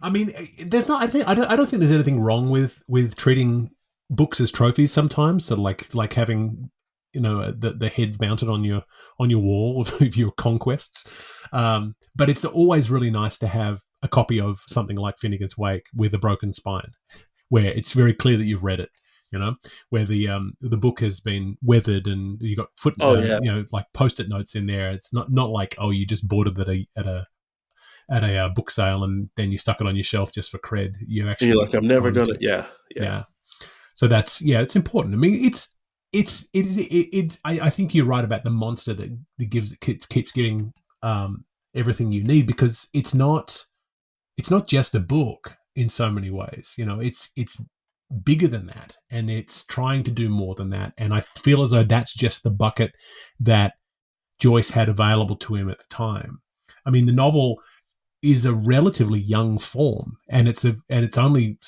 I mean, there's not. I don't think there's anything wrong with treating books as trophies. Sometimes, so like having the heads mounted on your wall of your conquests. But it's always really nice to have a copy of something like Finnegans Wake with a broken spine, where it's very clear that you've read it. Where the book has been weathered and you got like post-it notes in there. It's not like, oh, you just bought it at a book sale and then you stuck it on your shelf just for cred. You actually, and you're like, I'm never gonna. Yeah. So that's it's important. I mean, I think you're right about the monster that keeps giving everything you need, because it's not just a book in so many ways. It's bigger than that, and it's trying to do more than that. And I feel as though that's just the bucket that Joyce had available to him at the time. I mean, the novel is a relatively young form, and it's only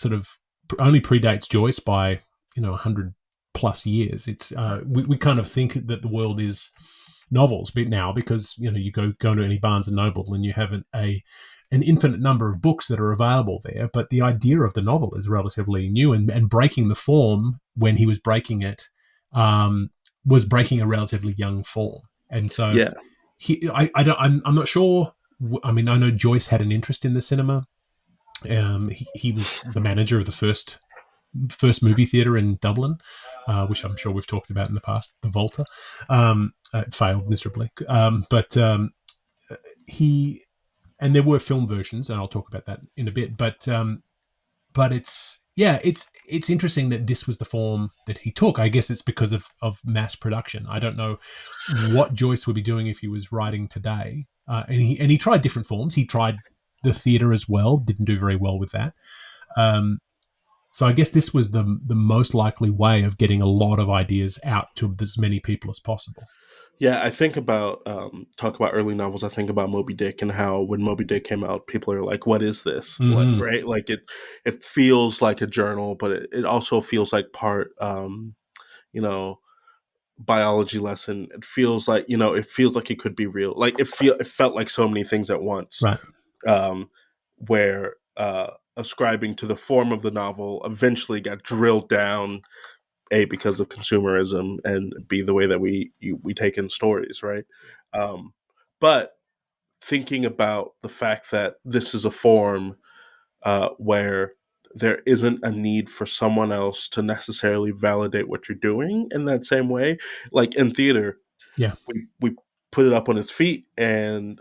predates Joyce by 100 plus years. It's we kind of think that the world is novels now, because you go to any Barnes and Noble and you have an infinite number of books that are available there, but the idea of the novel is relatively new, and breaking the form when he was breaking it was breaking a relatively young form. And so I'm not sure. I mean, I know Joyce had an interest in the cinema. He was the manager of the first movie theatre in Dublin, which I'm sure we've talked about in the past, the Volta. It failed miserably. But and there were film versions, and I'll talk about that in a bit. But it's interesting that this was the form that he took. I guess it's because of mass production. I don't know what Joyce would be doing if he was writing today. And he tried different forms. He tried the theatre as well. Didn't do very well with that. So I guess this was the most likely way of getting a lot of ideas out to as many people as possible. Yeah, I think about talk about early novels. I think about Moby Dick, and how when Moby Dick came out, people are like, "What is this?" Mm-hmm. Right? Like it feels like a journal, but it also feels like part, biology lesson. It feels like it could be real. Like it felt like so many things at once. Right. Where ascribing to the form of the novel eventually got drilled down. A, because of consumerism, and B, the way that we take in stories, right? But thinking about the fact that this is a form where there isn't a need for someone else to necessarily validate what you're doing in that same way. Like in theater, we put it up on its feet, and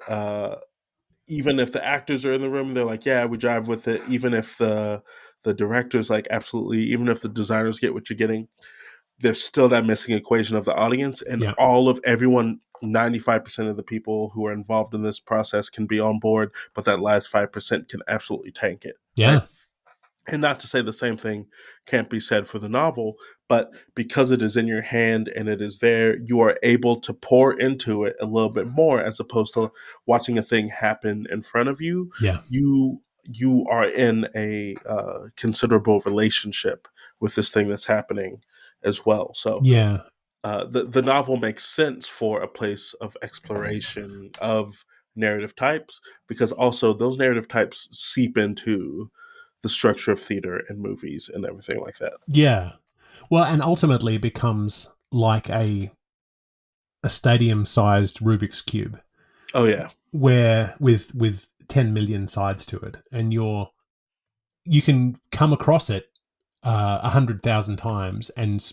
even if the actors are in the room, they're like, yeah, we jive with it. Even if the director's like, absolutely. Even if the designers get what you're getting, there's still that missing equation of the audience, and everyone, 95% of the people who are involved in this process can be on board, but that last 5% can absolutely tank it. Yeah. Right? And not to say the same thing can't be said for the novel, but because it is in your hand and it is there, you are able to pour into it a little bit more, as opposed to watching a thing happen in front of you. Yeah. You are in a considerable relationship with this thing that's happening as well. So the novel makes sense for a place of exploration of narrative types, because also those narrative types seep into the structure of theater and movies and everything like that. Yeah. Well, and ultimately it becomes like a stadium-sized Rubik's Cube. Oh, yeah. Where with 10 million sides to it, and you can come across it 100,000 times and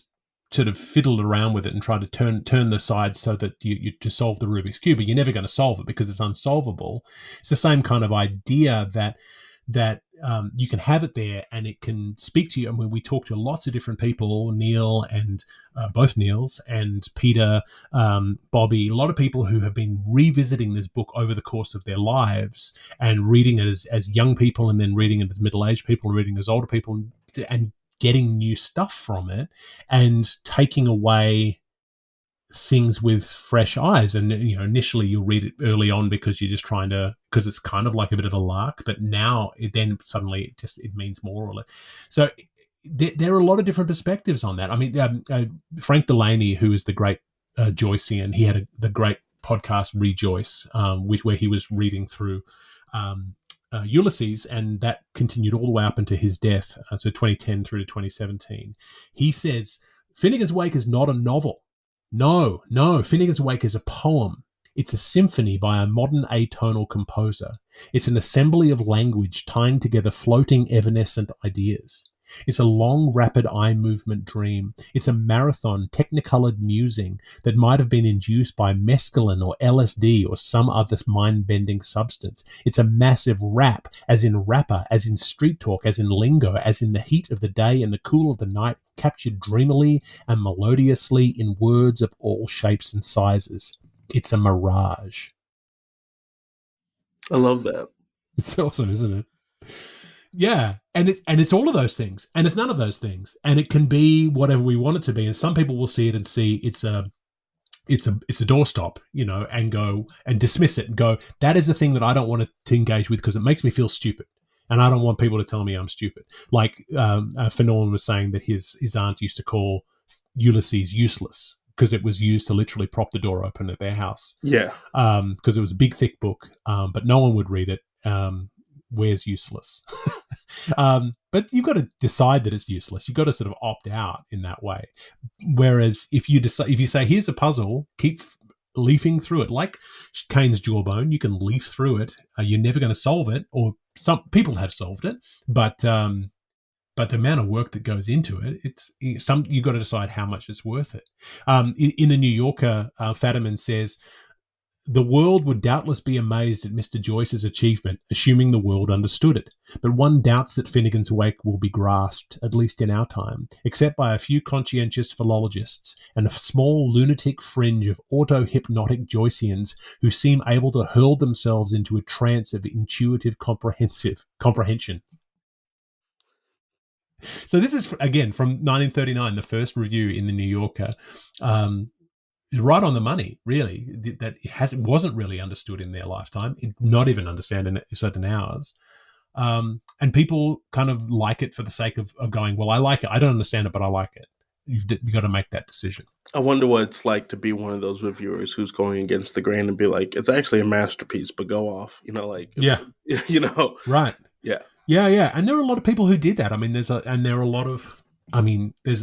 sort of fiddle around with it and try to turn the sides so that you to solve the Rubik's Cube, but you're never going to solve it because it's unsolvable. It's the same kind of idea that you can have it there and it can speak to you. I mean, we talk to lots of different people, Neil and both Neils and Peter, Bobby, a lot of people who have been revisiting this book over the course of their lives and reading it as young people, and then reading it as middle-aged people, and reading it as older people, and getting new stuff from it and taking away things with fresh eyes. And initially you'll read it early on because you're just trying to, because it's kind of like a bit of a lark, but now then suddenly it means more or less. So there are a lot of different perspectives on that. I mean, Frank Delaney, who is the great Joycean, he had the great podcast Rejoice, where he was reading through Ulysses, and that continued all the way up into his death, so 2010 through to 2017. He says Finnegans Wake is not a novel. No, Finnegans Wake is a poem. It's a symphony by a modern atonal composer. It's an assembly of language tying together floating evanescent ideas. It's a long, rapid eye movement dream. It's a marathon, technicolored musing that might have been induced by mescaline or LSD or some other mind-bending substance. It's a massive rap, as in rapper, as in street talk, as in lingo, as in the heat of the day and the cool of the night, captured dreamily and melodiously in words of all shapes and sizes. It's a mirage. I love that. It's awesome, isn't it? Yeah, and it's all of those things, and it's none of those things, and it can be whatever we want it to be. And some people will see it and see it's a doorstop, and go and dismiss it and go, that is the thing that I don't want to engage with because it makes me feel stupid, and I don't want people to tell me I'm stupid. Like Finnegans was saying that his aunt used to call Ulysses useless because it was used to literally prop the door open at their house. Yeah, because it was a big thick book, but no one would read it. Where's useless? But you've got to decide that it's useless. You've got to sort of opt out in that way. Whereas if you say, here's a puzzle, keep leafing through it, like Cain's jawbone, you can leaf through it. You're never going to solve it, or some people have solved it, but the amount of work that goes into it, you got to decide how much it's worth it. In the New Yorker, Fadiman says, the world would doubtless be amazed at Mr. Joyce's achievement, assuming the world understood it. But one doubts that Finnegans Wake will be grasped, at least in our time, except by a few conscientious philologists and a small lunatic fringe of auto-hypnotic Joyceans who seem able to hurl themselves into a trance of intuitive comprehension. So this is, again, from 1939, the first review in the New Yorker. Right on the money, really, that it wasn't really understood in their lifetime, not even understand in certain hours. And people kind of like it for the sake of going, well, I like it. I don't understand it, but I like it. You've got to make that decision. I wonder what it's like to be one of those reviewers who's going against the grain and be like, it's actually a masterpiece, but go off, Yeah. Right. Yeah. Yeah. And there are a lot of people who did that. I mean, there's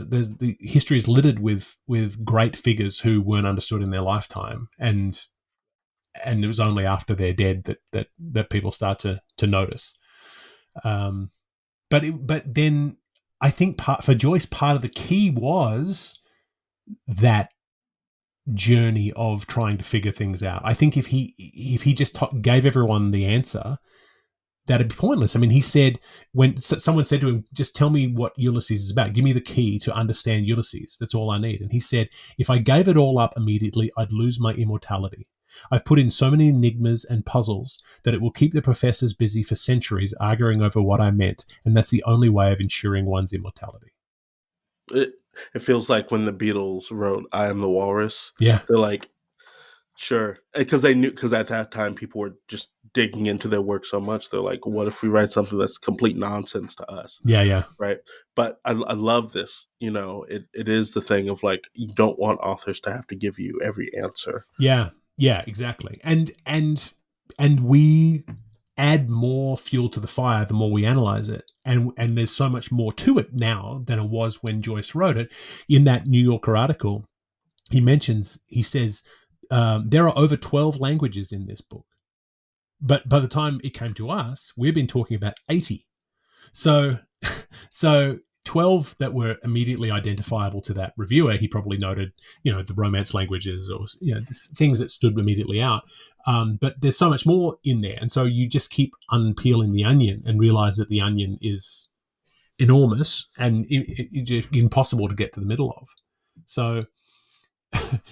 the history is littered with great figures who weren't understood in their lifetime, and it was only after they're dead that people start to notice. But then I think for Joyce, part of the key was that journey of trying to figure things out. I think if he just gave everyone the answer, that'd be pointless. I mean, he said, when someone said to him, just tell me what Ulysses is about. Give me the key to understand Ulysses. That's all I need. And he said, if I gave it all up immediately, I'd lose my immortality. I've put in so many enigmas and puzzles that it will keep the professors busy for centuries arguing over what I meant. And that's the only way of ensuring one's immortality. It feels like when the Beatles wrote I Am the Walrus. Yeah. They're like, sure. Because at that time people were just digging into their work so much. They're like, what if we write something that's complete nonsense to us? Yeah. Right. But I love this. It is the thing of like, you don't want authors to have to give you every answer. Yeah, exactly. And we add more fuel to the fire the more we analyze it. And there's so much more to it now than it was when Joyce wrote it. In that New Yorker article, he says, there are over 12 languages in this book. But by the time it came to us, we've been talking about 80. So 12 that were immediately identifiable to that reviewer. He probably noted, the Romance languages or, things that stood immediately out. But there's so much more in there. And so you just keep unpeeling the onion and realize that the onion is enormous and impossible to get to the middle of. So,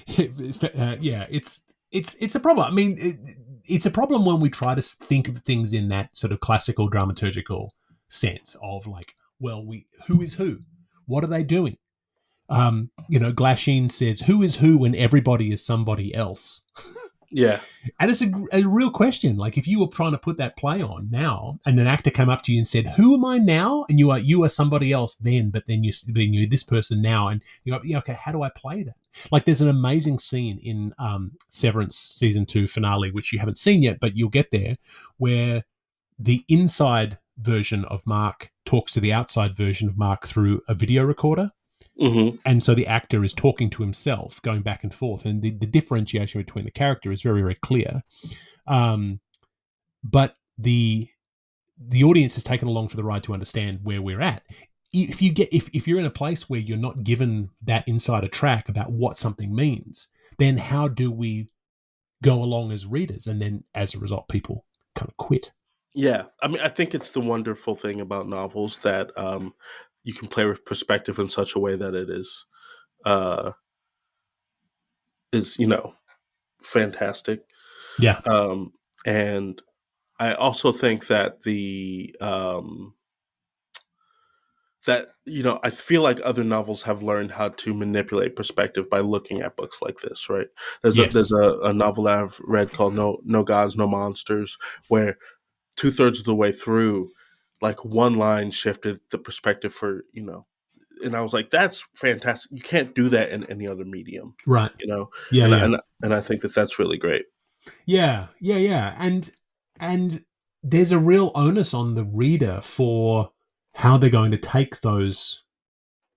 it's a problem. I mean, it's a problem when we try to think of things in that sort of classical dramaturgical sense of like, well, who is who? What are they doing? Glasheen says, who is who when everybody is somebody else? Yeah. And it's a real question. Like if you were trying to put that play on now and an actor came up to you and said, who am I now? And you are somebody else then, but then you're this person now. And you go, yeah, okay, how do I play that? Like there's an amazing scene in Severance season 2 finale, which you haven't seen yet, but you'll get there, where the inside version of Mark talks to the outside version of Mark through a video recorder. Mm-hmm. And so the actor is talking to himself, going back and forth. And the differentiation between the character is very, very clear. But the audience is taken along for the ride to understand where we're at. If you're in a place where you're not given that insider track about what something means, then how do we go along as readers? And then as a result, people kind of quit. Yeah. I mean, I think it's the wonderful thing about novels that you can play with perspective in such a way that it is fantastic. Yeah. And I also think that I feel like other novels have learned how to manipulate perspective by looking at books like this, right? There's a novel that I've read called No Gods, No Monsters, where 2/3 of the way through, like one line shifted the perspective for, and I was like, that's fantastic. You can't do that in any other medium. Right. Yeah. And I think that that's really great. Yeah. And there's a real onus on the reader for how they're going to take those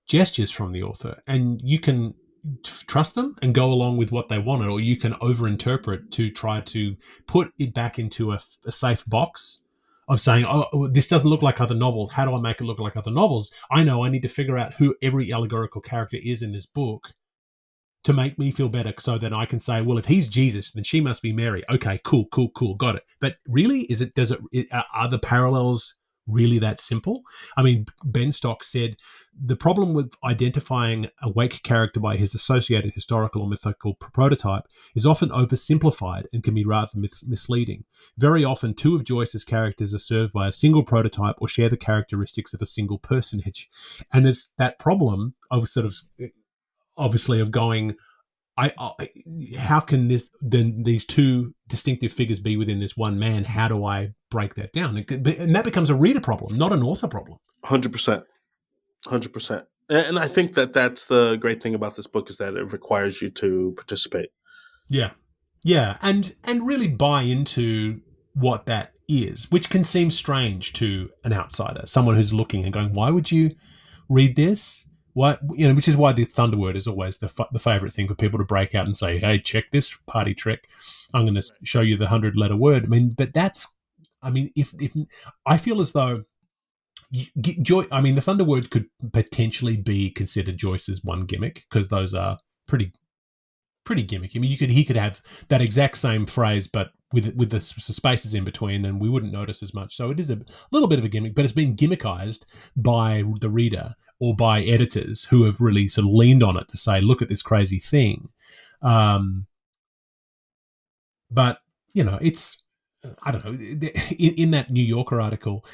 gestures from the author. And you can trust them and go along with what they wanted, or you can overinterpret to try to put it back into a safe box of saying, oh, this doesn't look like other novels. How do I make it look like other novels? I know I need to figure out who every allegorical character is in this book to make me feel better, so that I can say, well, if he's Jesus, then she must be Mary. Okay, cool, got it. But really, are the parallels really that simple? I mean, Ben Stock said, the problem with identifying a Wake character by his associated historical or mythical prototype is often oversimplified and can be rather misleading. Very often, two of Joyce's characters are served by a single prototype or share the characteristics of a single personage. And there's that problem of sort of, obviously, of going, how can these two distinctive figures be within this one man? How do I break that down? And that becomes a reader problem, not an author problem. 100%. And I think that that's the great thing about this book, is that it requires you to participate. Yeah, and really buy into what that is, which can seem strange to an outsider, someone who's looking and going, "Why would you read this?" Why, which is why the Thunder word is always the favorite thing for people to break out and say, "Hey, check this party trick. I'm going to show you the 100-letter word." I mean, but if I feel as though the Thunder word could potentially be considered Joyce's one gimmick, because those are pretty gimmicky. I mean, he could have that exact same phrase, but with the spaces in between, and we wouldn't notice as much. So it is a little bit of a gimmick, but it's been gimmickized by the reader or by editors who have really sort of leaned on it to say, look at this crazy thing. But, it's, I don't know, in that New Yorker article,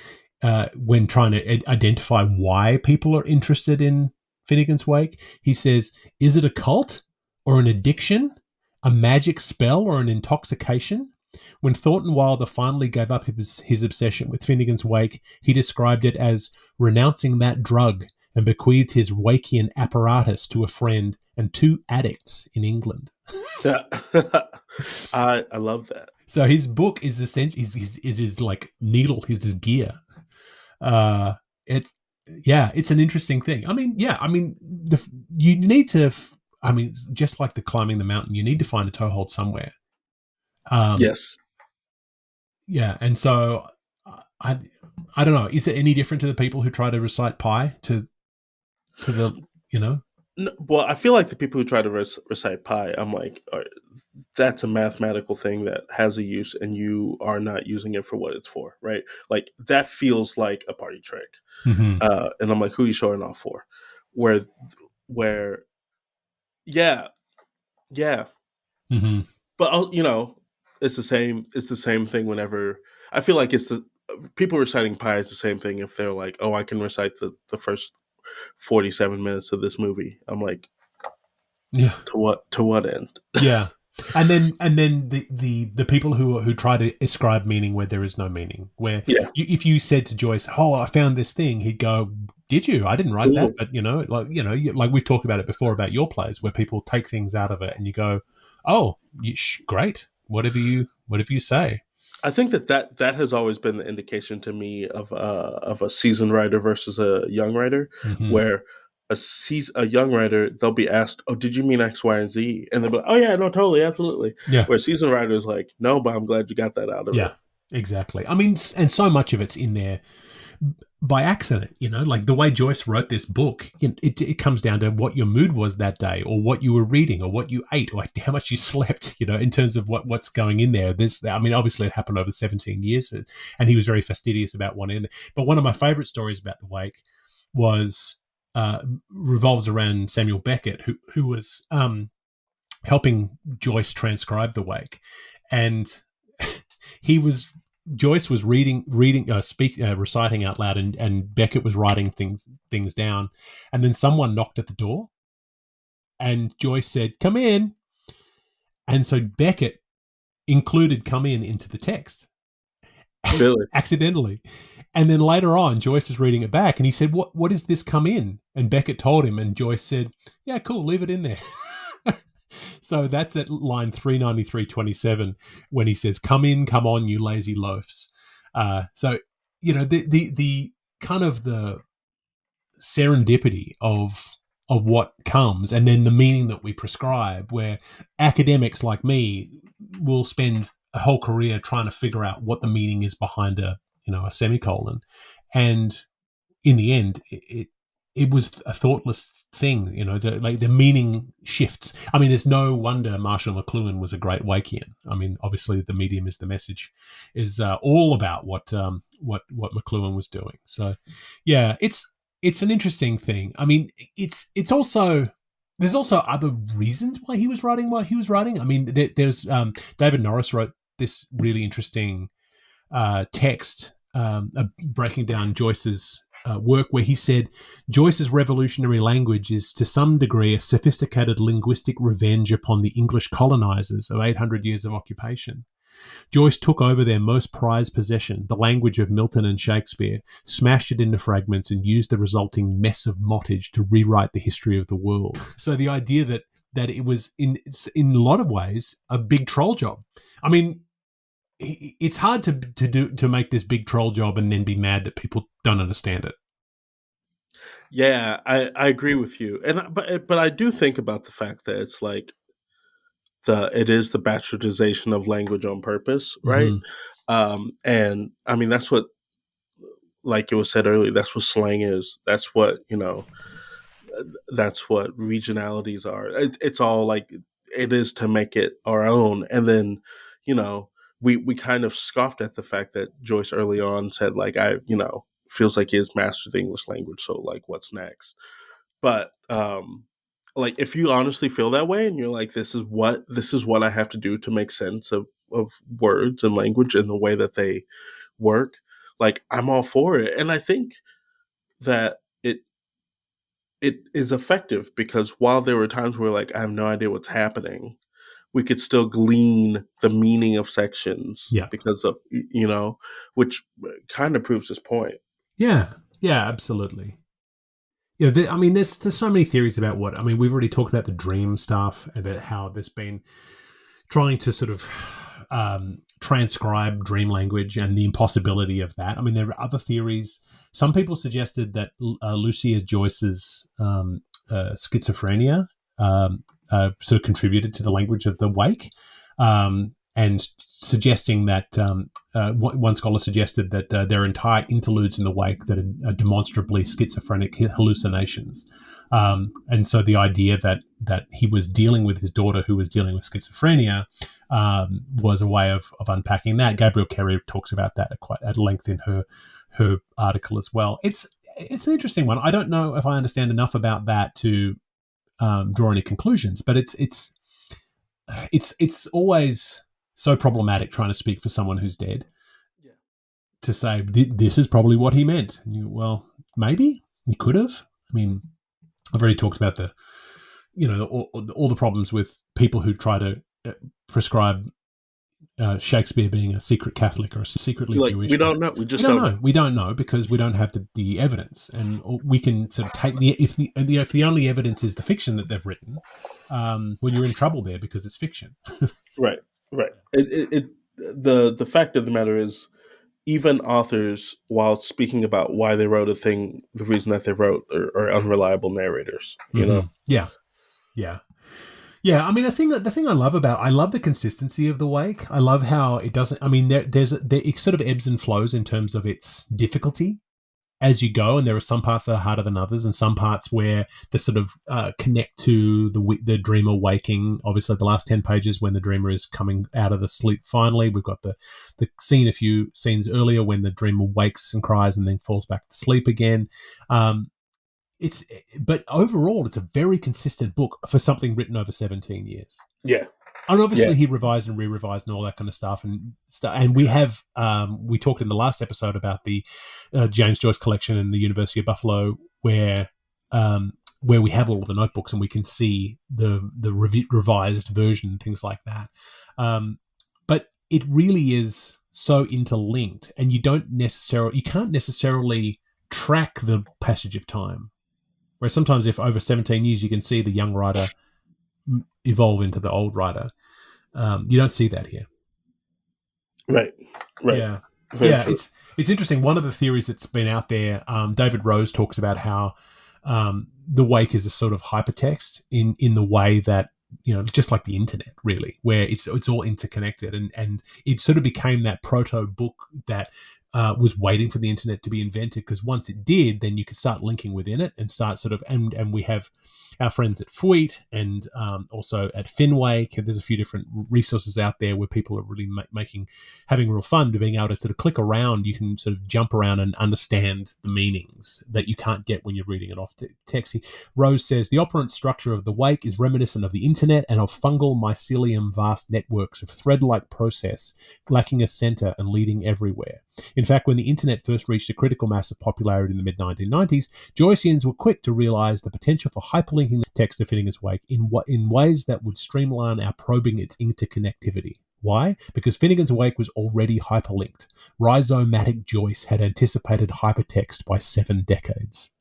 when trying to identify why people are interested in Finnegans Wake, he says, is it a cult or an addiction, a magic spell or an intoxication? When Thornton Wilder finally gave up his obsession with Finnegans Wake, he described it as renouncing that drug and bequeathed his Wakean apparatus to a friend and 2 addicts in England. I love that. So his book is essentially his like needle, his gear. It's an interesting thing. I mean, you need to. Just like the climbing the mountain, you need to find a toehold somewhere. Yes. Yeah, and so I don't know. Is it any different to the people who try to recite pi to the No, well, I feel like the people who try to recite pi, I'm like, that's a mathematical thing that has a use, and you are not using it for what it's for, right? Like, that feels like a party trick. Mm-hmm. And I'm like, who are you showing off for? Where, yeah. Mm-hmm. But it's the same. It's the same thing whenever I feel like it's the people reciting pi is the same thing if they're like, oh, I can recite the first 47 minutes of this movie. I'm like, Yeah. to what end? Yeah. And then the people who try to ascribe meaning where there is no meaning. Where Yeah. if you said to Joyce, "Oh, I found this thing," he'd go, "Did you? I didn't write that." But like we've talked about it before about your plays, where people take things out of it, and you go, "Oh, great, whatever you say." I think that has always been the indication to me of a seasoned writer versus a young writer, Mm-hmm. where a young writer, they'll be asked, "Oh, did you mean X, Y, and Z?" And they'll be like, "Oh yeah, no, totally, absolutely." Yeah. Where a seasoned writer is like, "No, but I'm glad you got that out of it." Exactly. I mean, and so much of it's in there by accident, like the way Joyce wrote this book, it comes down to what your mood was that day, or what you were reading, or what you ate, or how much you slept, in terms of what's going in there. Obviously it happened over 17 years, and he was very fastidious about one end. But one of my favorite stories about the Wake revolves around Samuel Beckett, who was helping Joyce transcribe the Wake. And Joyce was reciting out loud, and Beckett was writing things down. And then someone knocked at the door, and Joyce said, "Come in." And so Beckett included "come in" into the text. Really? Accidentally. And then later on, Joyce is reading it back, and he said, what is this "come in"? And Beckett told him, and Joyce said, "Yeah, cool, leave it in there." So that's at line 393.27 when he says, "Come in, come on, you lazy loafs." So, the kind of the serendipity of what comes, and then the meaning that we prescribe, where academics like me will spend a whole career trying to figure out what the meaning is behind a semicolon. And in the end, it was a thoughtless thing, the meaning shifts. I mean, there's no wonder Marshall McLuhan was a great Wakean. I mean, obviously the medium is the message, is all about what McLuhan was doing. So yeah, it's an interesting thing. I mean, it's also, there's also other reasons why he was writing what he was writing. I mean, there's David Norris wrote this really interesting text breaking down Joyce's work, where he said Joyce's revolutionary language is to some degree a sophisticated linguistic revenge upon the English colonizers of 800 years of occupation. Joyce took over their most prized possession, the language of Milton and Shakespeare, smashed it into fragments, and used the resulting mess of mottage to rewrite the history of the world. So the idea that it was in a lot of ways a big troll job. I mean, it's hard to make this big troll job and then be mad that people don't understand it. Yeah, I agree with you, but I do think about the fact that it's like it is the bastardization of language on purpose, right? Mm-hmm. And I mean, that's what, like it was said earlier, that's what slang is. That's what that's what regionalities are. It's all like, it is to make it our own. And then, we kind of scoffed at the fact that Joyce early on said, like, feels like he has mastered the English language, so like, what's next? But like, if you honestly feel that way, and you're like, this is what I have to do to make sense of words and language and the way that they work, like, I'm all for it. And I think that it is effective, because while there were times where, like, I have no idea what's happening, we could still glean the meaning of sections, because of, which kind of proves his point. Yeah, absolutely. Yeah, I mean, there's so many theories about what. I mean, we've already talked about the dream stuff, about how there's been trying to sort of transcribe dream language and the impossibility of that. I mean, there are other theories. Some people suggested that Lucia Joyce's schizophrenia sort of contributed to the language of the Wake, and suggesting that one scholar suggested that there are entire interludes in the Wake that are demonstrably schizophrenic hallucinations. And so the idea that he was dealing with his daughter who was dealing with schizophrenia was a way of unpacking that. Gabrielle Carey talks about that at length in her article as well. It's an interesting one. I don't know if I understand enough about that to draw any conclusions, but it's always so problematic trying to speak for someone who's dead. To say this is probably what he meant. Well, maybe he could have. I mean, I've already talked about all the problems with people who try to prescribe Shakespeare being a secret Catholic or a secretly Like, Jewish. we don't know. We just don't know. We don't know because we don't have the evidence, and we can sort of take if the only evidence is the fiction that they've written, well, you're in trouble there because it's fiction. Right. The fact of the matter is, even authors, while speaking about why they wrote a thing, the reason that they wrote are unreliable narrators. You know. Yeah, I mean, the thing I love the consistency of the Wake. I love how it doesn't. I mean, it sort of ebbs and flows in terms of its difficulty as you go, and there are some parts that are harder than others, and some parts where they sort of connect to the dreamer waking. Obviously, the last 10 pages when the dreamer is coming out of the sleep. Finally, we've got the scene a few scenes earlier when the dreamer wakes and cries and then falls back to sleep again. But overall, it's a very consistent book for something written over 17 years. Yeah. And obviously he revised and re-revised and all that kind of stuff. And we have, we talked in the last episode about the James Joyce collection in the University of Buffalo where we have all the notebooks and we can see the revised version, things like that. But it really is so interlinked and you can't necessarily track the passage of time. Whereas sometimes if over 17 years you can see the young writer evolve into the old writer, you don't see that here. Right. Yeah. True. It's interesting. One of the theories that's been out there, David Rose talks about how the Wake is a sort of hypertext in the way that, just like the internet, really, where it's all interconnected, and it sort of became that proto book that was waiting for the internet to be invented, because once it did, then you could start linking within it and start sort of, and we have our friends at Fweet and also at Finnegans Wake. There's a few different resources out there where people are really having real fun to being able to sort of click around. You can sort of jump around and understand the meanings that you can't get when you're reading it off text. Rose says, the operant structure of the Wake is reminiscent of the internet and of fungal mycelium vast networks of thread-like process, lacking a center and leading everywhere. In fact, when the internet first reached a critical mass of popularity in the mid-1990s, Joyceans were quick to realize the potential for hyperlinking the text of Finnegans Wake in ways that would streamline our probing its interconnectivity. Why? Because Finnegans Wake was already hyperlinked. Rhizomatic Joyce had anticipated hypertext by 7 decades.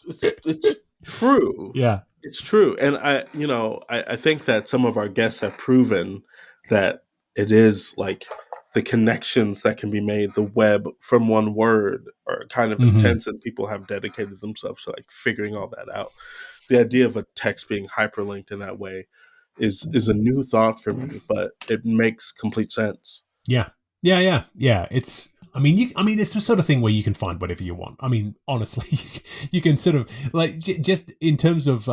It's true. Yeah. It's true. And I think that some of our guests have proven that it is like the connections that can be made, the web from one word, are kind of intense, and people have dedicated themselves to like figuring all that out. The idea of a text being hyperlinked in that way is a new thought for me, but it makes complete sense. Yeah. It's the sort of thing where you can find whatever you want. I mean, honestly, you can sort of like just in terms of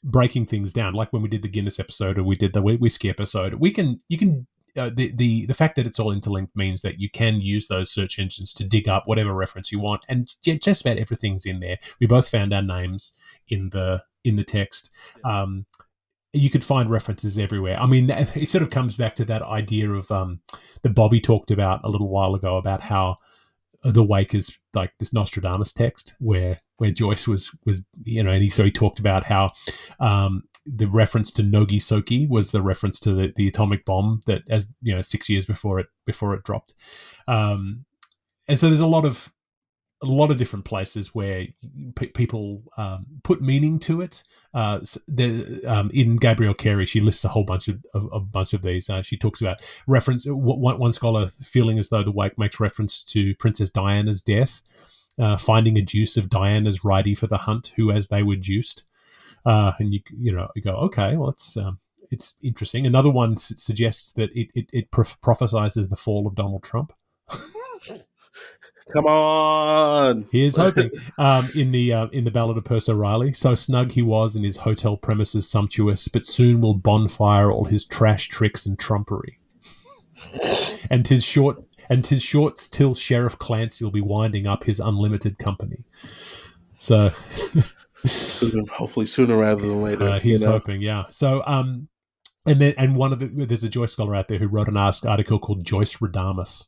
breaking things down, like when we did the Guinness episode or we did the whiskey episode, you can. The fact that it's all interlinked means that you can use those search engines to dig up whatever reference you want, and just about everything's in there. We both found our names in the text. You could find references everywhere. I mean, it sort of comes back to that idea of that Bobby talked about a little while ago about how the Wake is like this Nostradamus text where Joyce was and he talked about how the reference to Nogi Soki was the reference to the atomic bomb that, 6 years before it dropped. And so there's a lot of different places where people put meaning to it. In Gabrielle Carey, she lists a whole bunch of these. She talks about reference. One scholar feeling as though the Wake makes reference to Princess Diana's death, finding a juice of Diana's ridey for the hunt, who as they were juiced. And you go, okay, well, it's interesting. Another one suggests that it prophesizes the fall of Donald Trump. Come on! Here's hoping. In the Ballad of Percy Riley, so snug he was in his hotel premises sumptuous, but soon will bonfire all his trash tricks and trumpery. And 'tis shorts till Sheriff Clancy will be winding up his unlimited company. So. Hopefully sooner rather than later. He's hoping, yeah. So, there's a Joyce scholar out there who wrote an article called Joyce Redamus.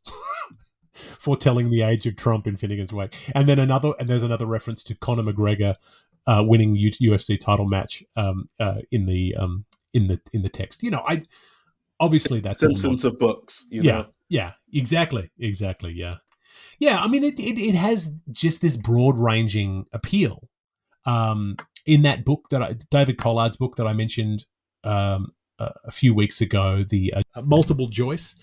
foretelling the age of Trump in Finnegans Wake. And then there's another reference to Conor McGregor winning UFC title match in the text. I obviously It's that's all Simpsons of nonsense. books, Yeah, exactly, yeah. I mean, it has just this broad ranging appeal. In that book David Collard's book that I mentioned a few weeks ago, the multiple Joyce,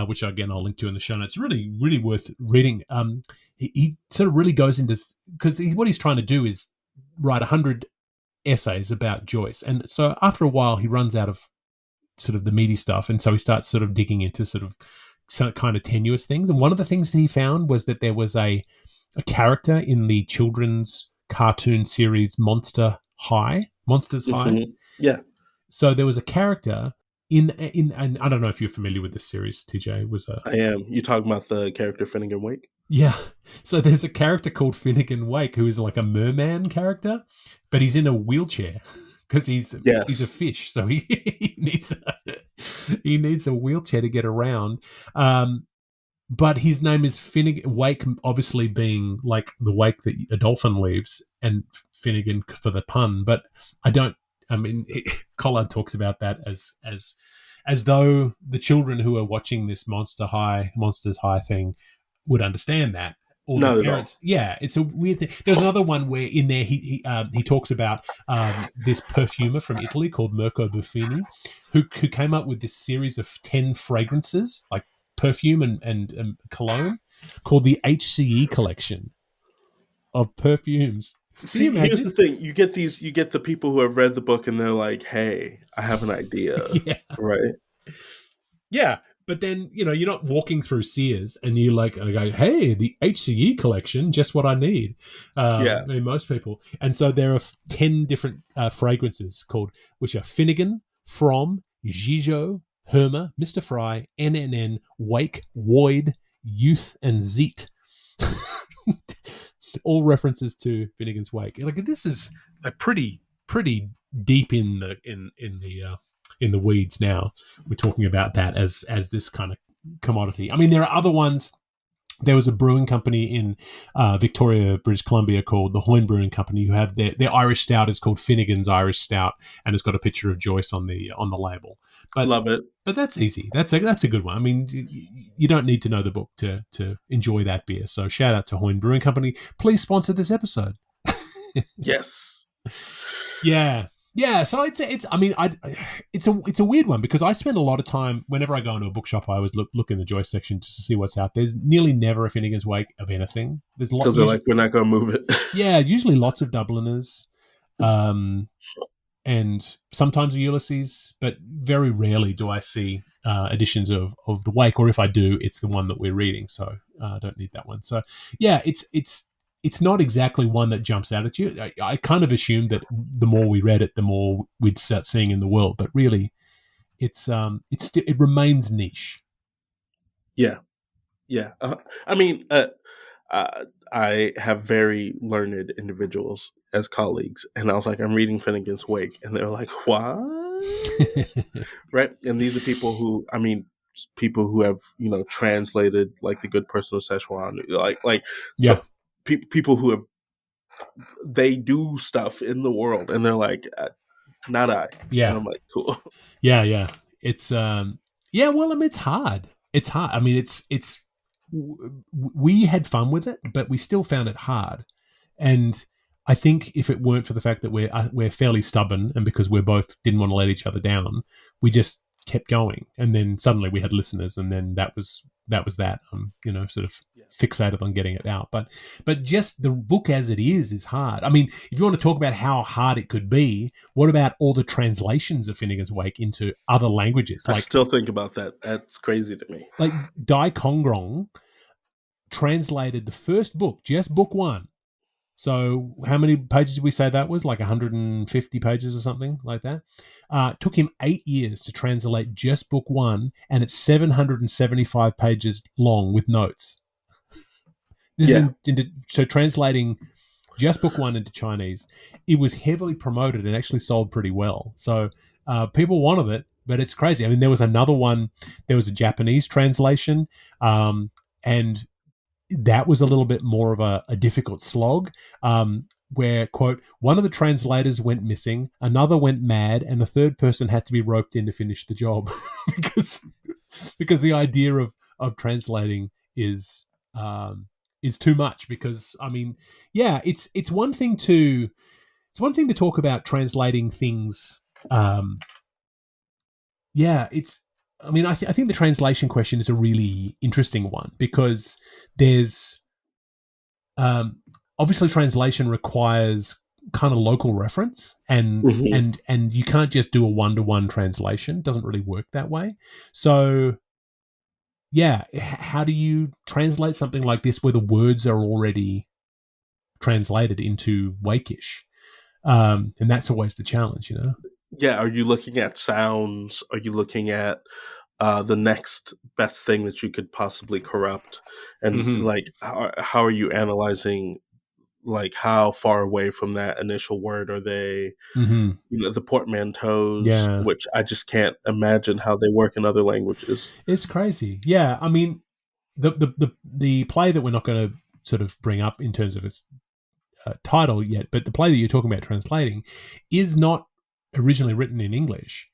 which again I'll link to in the show notes. Really, really worth reading. He sort of really goes into, because what he's trying to do is write 100 essays about Joyce, and so after a while he runs out of sort of the meaty stuff, and so he starts sort of digging into sort of some kind of tenuous things. And one of the things that he found was that there was a character in the children's cartoon series Monsters High. Yeah. So there was a character in and I don't know if you're familiar with this series, TJ. I am. You talking about the character Finnegans Wake? Yeah. So there's a character called Finnegans Wake who is like a merman character, but he's in a wheelchair because he's a fish, so he needs a wheelchair to get around. But his name is Finnegans Wake, obviously being like the wake that a dolphin leaves, and Finnegan for the pun. But Collard talks about that as though the children who are watching this Monsters High thing would understand that. Or Not the parents. Yeah, it's a weird thing. There's another one where in there he talks about this perfumer from Italy called Mirko Buffini, who came up with this series of 10 fragrances, like perfume and cologne, called the HCE collection of perfumes. See, here's the thing: you get the people who have read the book and they're like, "Hey, I have an idea," right? Yeah, but then you're not walking through Sears and you go, "Hey, the HCE collection, just what I need." I mean, most people, and so there are 10 different fragrances which are Finnegan, From, Gigot, Herma, Mr. Fry, NNN, Wake, Woid, Youth, and Zeet. All references to Finnegans Wake. This is a pretty deep in the weeds now. We're talking about that as this kind of commodity. I mean, there are other ones. There was a brewing company in Victoria, British Columbia called the Hoyne Brewing Company, who have their Irish stout is called Finnegan's Irish Stout, and it's got a picture of Joyce on the label. But love it. But that's easy. That's a good one. I mean, you don't need to know the book to enjoy that beer. So shout out to Hoyne Brewing Company. Please sponsor this episode. Yes. Yeah. Yeah, so it's a weird one because I spend a lot of time whenever I go into a bookshop. I always look in the Joyce section just to see what's out. There's nearly never a Finnegans Wake of anything. There's lots because they're like, we're not going to move it. Yeah, usually lots of Dubliners, and sometimes a Ulysses, but very rarely do I see editions of the Wake. Or if I do, it's the one that we're reading, so I don't need that one. So yeah, it's not exactly one that jumps out at you. I kind of assumed that the more we read it, the more we'd start seeing in the world. But really, it remains niche. Yeah. I mean, I have very learned individuals as colleagues, and I was like, I'm reading Finnegans Wake, and they're like, what? Right? And these are people who have translated like The Good Person of Szechuan, yeah. So, people who have they do stuff in the world, and they're like, not I. Yeah, and I'm like, cool. Yeah. It's well, I mean, it's hard. It's hard. I mean, we had fun with it, but we still found it hard. And I think if it weren't for the fact that we're fairly stubborn, and because we both didn't want to let each other down, we just kept going. And then suddenly we had listeners, and then that was that. Sort of fixated on getting it out. But just the book as it is hard. I mean, if you want to talk about how hard it could be, what about all the translations of Finnegans Wake into other languages? I still think about that. That's crazy to me. Like Dai Kongrong translated the first book, just book one. So how many pages did we say that was? Like 150 pages or something like that. Took him 8 years to translate just book one, and it's 775 pages long with notes. So translating just book one into Chinese, it was heavily promoted and actually sold pretty well. So people wanted it, but it's crazy. I mean, there was another one. There was a Japanese translation, and that was a little bit more of a difficult slog, where, quote, one of the translators went missing, another went mad, and the third person had to be roped in to finish the job because the idea of translating is too much. Because I mean, yeah, it's one thing to talk about translating things. Yeah, it's. I mean, I think the translation question is a really interesting one, because there's obviously translation requires kind of local reference, and Mhm. and you can't just do a one-to-one translation. It doesn't really work that way. So yeah, how do you translate something like this where the words are already translated into Wakish? And that's always the challenge, you know. Yeah, are you looking at sounds? Are you looking at the next best thing that you could possibly corrupt? And Mm-hmm. like, how are you analyzing, like, how far away from that initial word are they? Mm-hmm. The portmanteaus, Yeah, which I just can't imagine how they work in other languages. it's crazy. Yeah, I mean, the play that we're not going to sort of bring up in terms of its title yet, but the play that you're talking about translating is not originally written in English.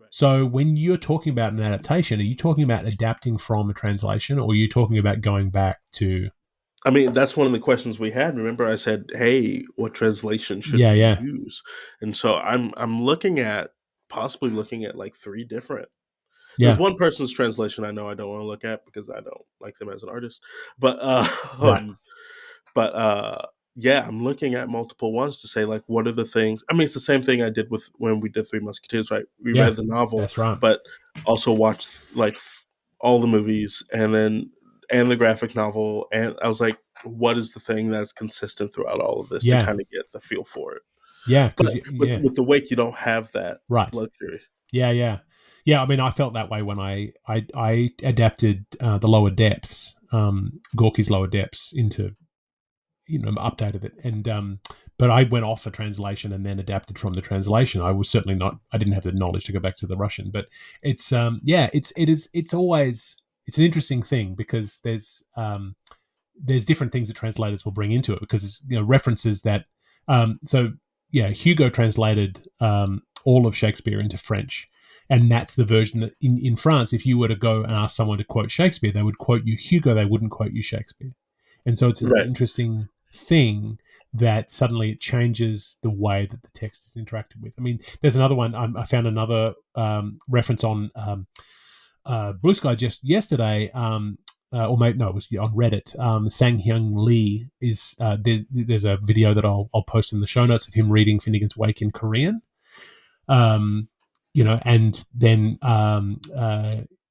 So when you're talking about an adaptation, are you talking about adapting from a translation, or are you talking about going back to? I mean, that's one of the questions we had. Remember, I said, "Hey, what translation should Yeah, we yeah, use?" And so I'm possibly looking at like three different. There's yeah. one person's translation I know I don't want to look at because I don't like them as an artist. But Right. but yeah, I'm looking at multiple ones to say, like, what are the things. I mean, it's the same thing I did with when we did Three Musketeers, right? We Yeah, read the novel, that's right. but also watched like all the movies and the graphic novel, and I was like, what is the thing that's consistent throughout all of this to Yeah, kind of get the feel for it? yeah, But because with yeah, with the Wake, you don't have that right. luxury. Yeah, yeah, yeah. I mean, I felt that way when I adapted the Lower Depths, Gorky's Lower Depths, into, updated it, and but I went off a translation and then adapted from the translation. I was certainly not. I didn't have the knowledge to go back to the Russian, but it's yeah, it's always it's an interesting thing, because there's different things that translators will bring into it, because references that so yeah, Hugo translated all of Shakespeare into French, and that's the version that in France, if you were to go and ask someone to quote Shakespeare, they would quote you Hugo, they wouldn't quote you Shakespeare. And so it's an Right. interesting thing that suddenly it changes the way that the text is interacted with. I mean, there's another one. I found another reference on Blue Sky just yesterday, or maybe no, it was on Reddit. Sang Hyung Lee is there's a video that I'll post in the show notes of him reading Finnegans Wake in Korean. And then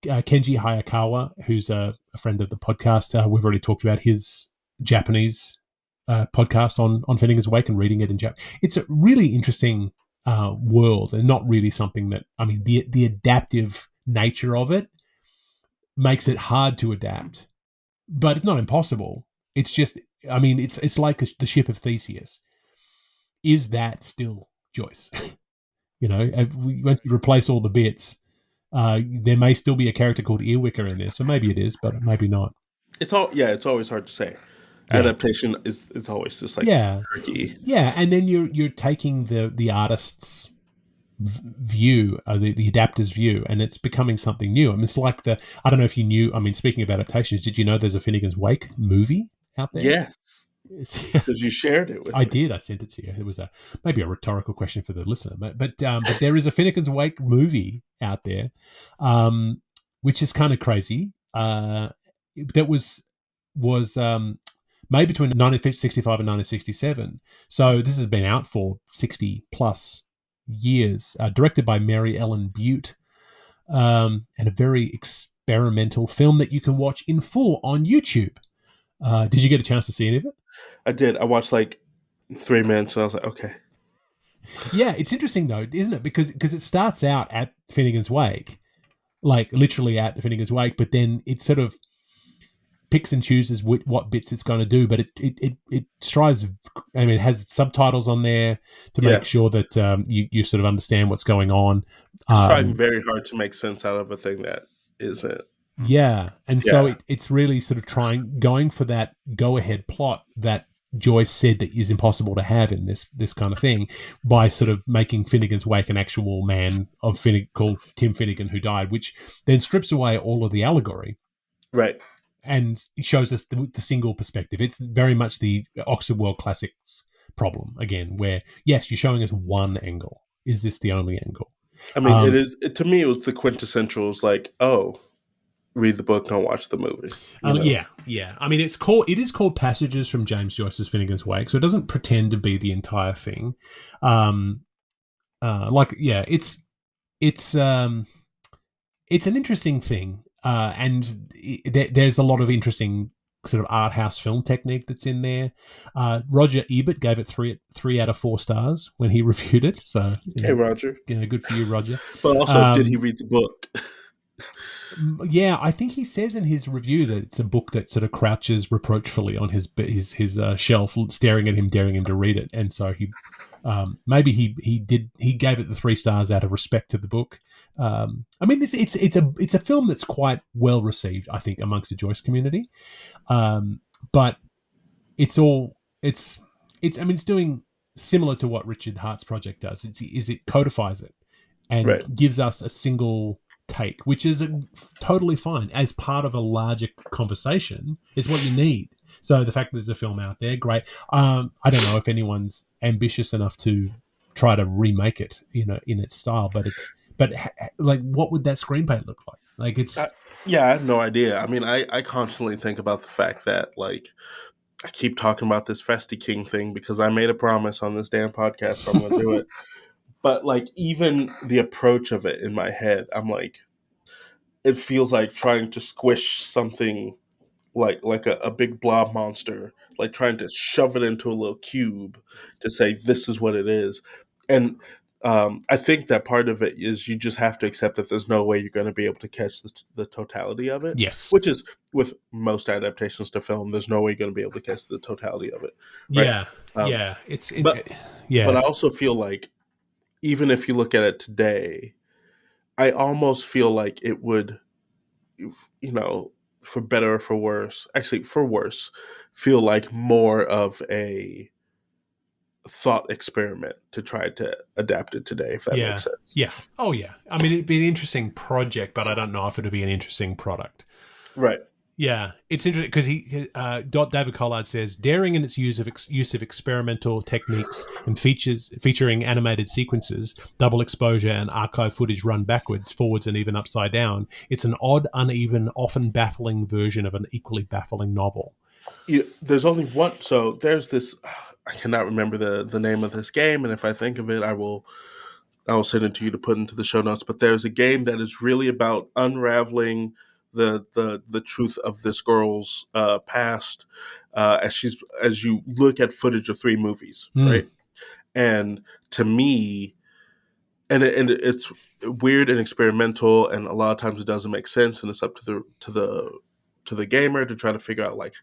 Kenji Hayakawa, who's a friend of the podcast, we've already talked about his Japanese podcast on Finnegans Wake and reading it in Japanese. It's a really interesting world, and not really something that, I mean, the adaptive nature of it makes it hard to adapt, but it's not impossible. It's just, I mean, it's like the ship of Theseus. Is that still Joyce? Once you replace all the bits, there may still be a character called Earwicker in there. So maybe it is, but maybe not. It's always hard to say. Yeah, Adaptation is always just like yeah, tricky. yeah. And then you're taking the artist's view, the adapter's view, and it's becoming something new. I mean, it's like I don't know if you knew. I mean, speaking of adaptations, did you know there's a Finnegans Wake movie out there? Yes, because you shared it with I me. did. I sent it to you. It was maybe a rhetorical question for the listener, but there is a Finnegans Wake movie out there, which is kind of crazy. That was made between 1965 and 1967. So this has been out for 60 plus years. Directed by Mary Ellen Butte, and a very experimental film that you can watch in full on YouTube. Did you get a chance to see any of it? I did. I watched like 3 minutes, and I was like, okay. Yeah, it's interesting though, isn't it? Because it starts out at Finnegans Wake, like literally at the Finnegans Wake, but then it sort of picks and chooses what bits it's going to do. But it strives. I mean, it has subtitles on there to Yeah, make sure that you sort of understand what's going on. it's trying very hard to make sense out of a thing that isn't. Yeah, and so Yeah. it's really sort of going for that go-ahead plot that Joyce said that is impossible to have in this kind of thing, by sort of making Finnegans Wake an actual man called Tim Finnegan who died, which then strips away all of the allegory Right. and shows us the single perspective. It's very much the Oxford World Classics problem again, where yes, you're showing us one angle. Is this the only angle? I mean, to me, it was the quintessential. It's like, oh, read the book, don't watch the movie. You know? Yeah. I mean, it is called Passages from James Joyce's Finnegans Wake, so it doesn't pretend to be the entire thing. It's an interesting thing, and there's a lot of interesting sort of art house film technique that's in there. Roger Ebert gave it three out of 4 stars when he reviewed it. So, Okay, Roger. Good for you, Roger. But also, did he read the book? Yeah, I think he says in his review that it's a book that sort of crouches reproachfully on his shelf, staring at him, daring him to read it. And so he he gave it the 3 stars out of respect to the book. I mean, it's a film that's quite well received, I think, amongst the Joyce community. But it's doing similar to what Richard Hart's project does. It codifies it and Right. gives us a single take, which is totally fine as part of a larger conversation. Is what you need. So the fact that there's a film out there, great. I don't know if anyone's ambitious enough to try to remake it, in its style, but like, what would that screenplay look like? Like, it's yeah, I have no idea. I mean, I constantly think about the fact that, like, I keep talking about this Festy King thing because I made a promise on this damn podcast, so I'm going to do it. But, like, even the approach of it in my head, I'm like, it feels like trying to squish something like a big blob monster, like trying to shove it into a little cube to say this is what it is. And I think that part of it is you just have to accept that there's no way you're going to be able to catch the totality of it. Yes. Which is with most adaptations to film, there's no way you're going to be able to catch the totality of it. Right? Yeah. But I also feel like, even if you look at it today, I almost feel like it would, for better or for worse, actually for worse, feel like more of a thought experiment to try to adapt it today, if that makes sense. Yeah. Oh, yeah. I mean, it'd be an interesting project, but I don't know if it'd be an interesting product. Right. Yeah, it's interesting because David Collard says, daring in its use of experimental techniques and featuring animated sequences, double exposure, and archive footage run backwards, forwards, and even upside down. It's an odd, uneven, often baffling version of an equally baffling novel. There's only one. So there's this. I cannot remember the name of this game, and if I think of it, I will send it to you to put into the show notes. But there's a game that is really about unraveling the truth of this girl's past as you look at footage of 3 movies, right? And to me, and it's weird and experimental, and a lot of times it doesn't make sense, and it's up to the gamer to try to figure out, like,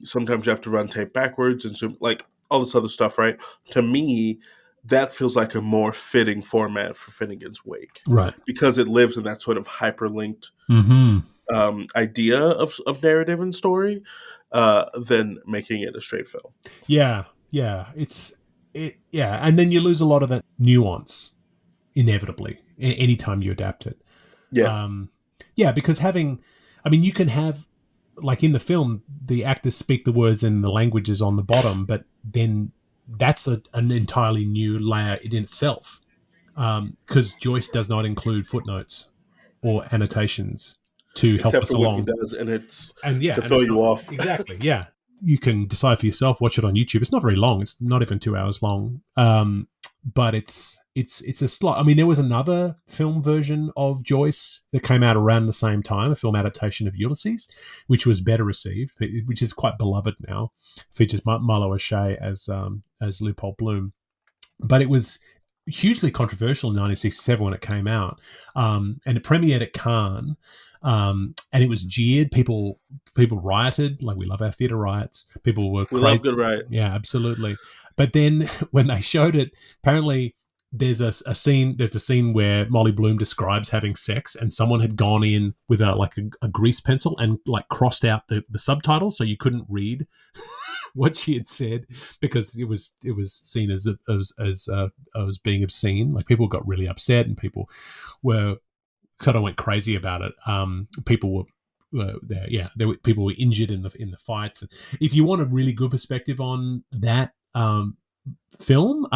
sometimes you have to run tape backwards and zoom, like all this other stuff, right? To me, that feels like a more fitting format for Finnegans Wake, right? Because it lives in that sort of hyperlinked idea of narrative and story, than making it a straight film. Yeah, and then you lose a lot of that nuance inevitably anytime you adapt it. Because you can have, like in the film, the actors speak the words and the languages on the bottom, but then that's an entirely new layer in itself, because Joyce does not include footnotes or annotations to help us along. He does, and it's to throw you off. Exactly, yeah. You can decide for yourself, watch it on YouTube. It's not very long. It's not even 2 hours long. But it's a slot. I mean, there was another film version of Joyce that came out around the same time, a film adaptation of Ulysses, which was better received, which is quite beloved now. Features Milo O'Shea as Leopold Bloom. But it was hugely controversial in 1967 when it came out, and it premiered at Cannes. And it was jeered. People rioted. Like, we love our theatre riots. People were crazy. We love good riots. Yeah, absolutely. But then when they showed it, apparently there's a scene where Molly Bloom describes having sex, and someone had gone in with a grease pencil and like crossed out the subtitles so you couldn't read what she had said because it was seen as being obscene. Like people got really upset and people were kind of went crazy about it. People people were injured in the fights. If you want a really good perspective on that film,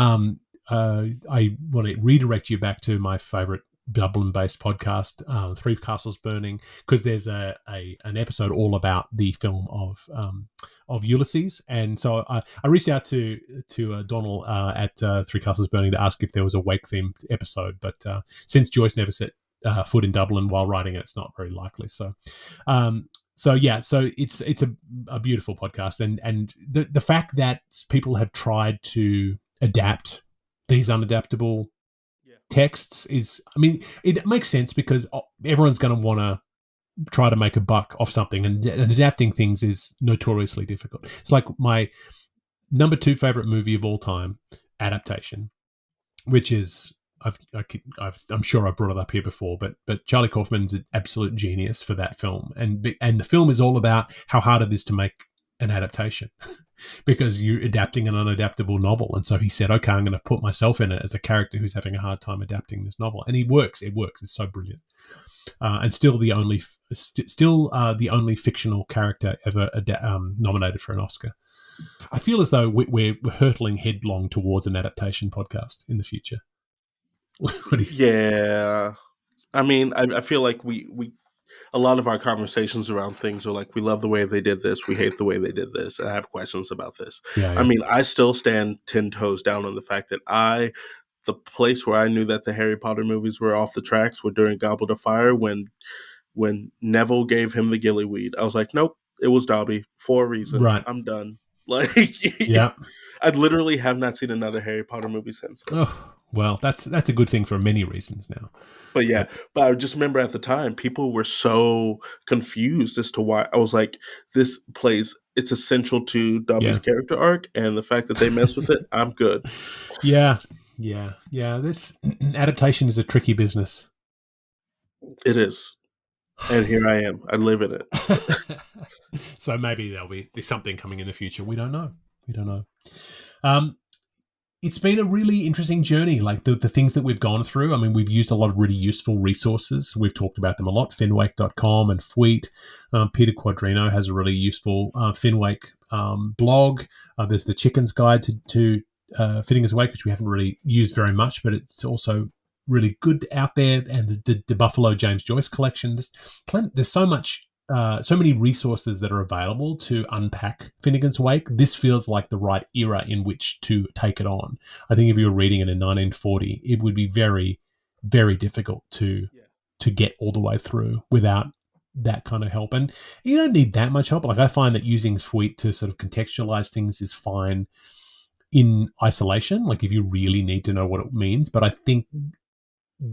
I want to redirect you back to my favorite Dublin-based podcast, Three Castles Burning, because there's an episode all about the film of Ulysses, and so I reached out to Donald at Three Castles Burning to ask if there was a Wake themed episode, but since Joyce never set foot in Dublin while writing it, it's not very likely. So it's a beautiful podcast, and the fact that people have tried to adapt these unadaptable texts is, I mean, it makes sense because everyone's going to want to try to make a buck off something, and adapting things is notoriously difficult. It's like my number 2 favorite movie of all time adaptation, which is I'm sure I brought it up here before, but Charlie Kaufman's an absolute genius for that film, and the film is all about how hard it is to make an adaptation because you're adapting an unadaptable novel. And so he said, okay, I'm going to put myself in it as a character who's having a hard time adapting this novel, and it works. It's so brilliant, and still the only fictional character ever nominated for an Oscar. I feel as though we're hurtling headlong towards an adaptation podcast in the future. Yeah, I mean, I feel like we a lot of our conversations around things are like, we love the way they did this, we hate the way they did this, and I have questions about this. Yeah. I mean, I still stand 10 toes down on the fact that the place where I knew that the Harry Potter movies were off the tracks were during Goblet of Fire, when Neville gave him the gillyweed. I was like, nope, it was Dobby for a reason. Right. I'm done. Like, yeah, I literally have not seen another Harry Potter movie since then. Oh, well, that's a good thing for many reasons now. But yeah, but I just remember at the time, people were so confused as to why. I was like, this plays, it's essential to Dobby's character arc, and the fact that they mess with it, I'm good. Yeah. That's adaptation is a tricky business. It is. And here I am. I live in it. So maybe there's something coming in the future. We don't know. It's been a really interesting journey, like the things that we've gone through. I mean, we've used a lot of really useful resources. We've talked about them a lot, Finnwake.com and Fweet. Peter Quadrino has a really useful Finnwake blog. There's the Chicken's Guide to Finnegans Wake, which we haven't really used very much, but it's also really good out there. And the Buffalo James Joyce collection. There's so much. So many resources that are available to unpack Finnegans Wake. This feels like the right era in which to take it on. I think if you were reading it in 1940, it would be very, very difficult to get all the way through without that kind of help. And you don't need that much help. Like, I find that using Fweet to sort of contextualize things is fine in isolation, like if you really need to know what it means. But I think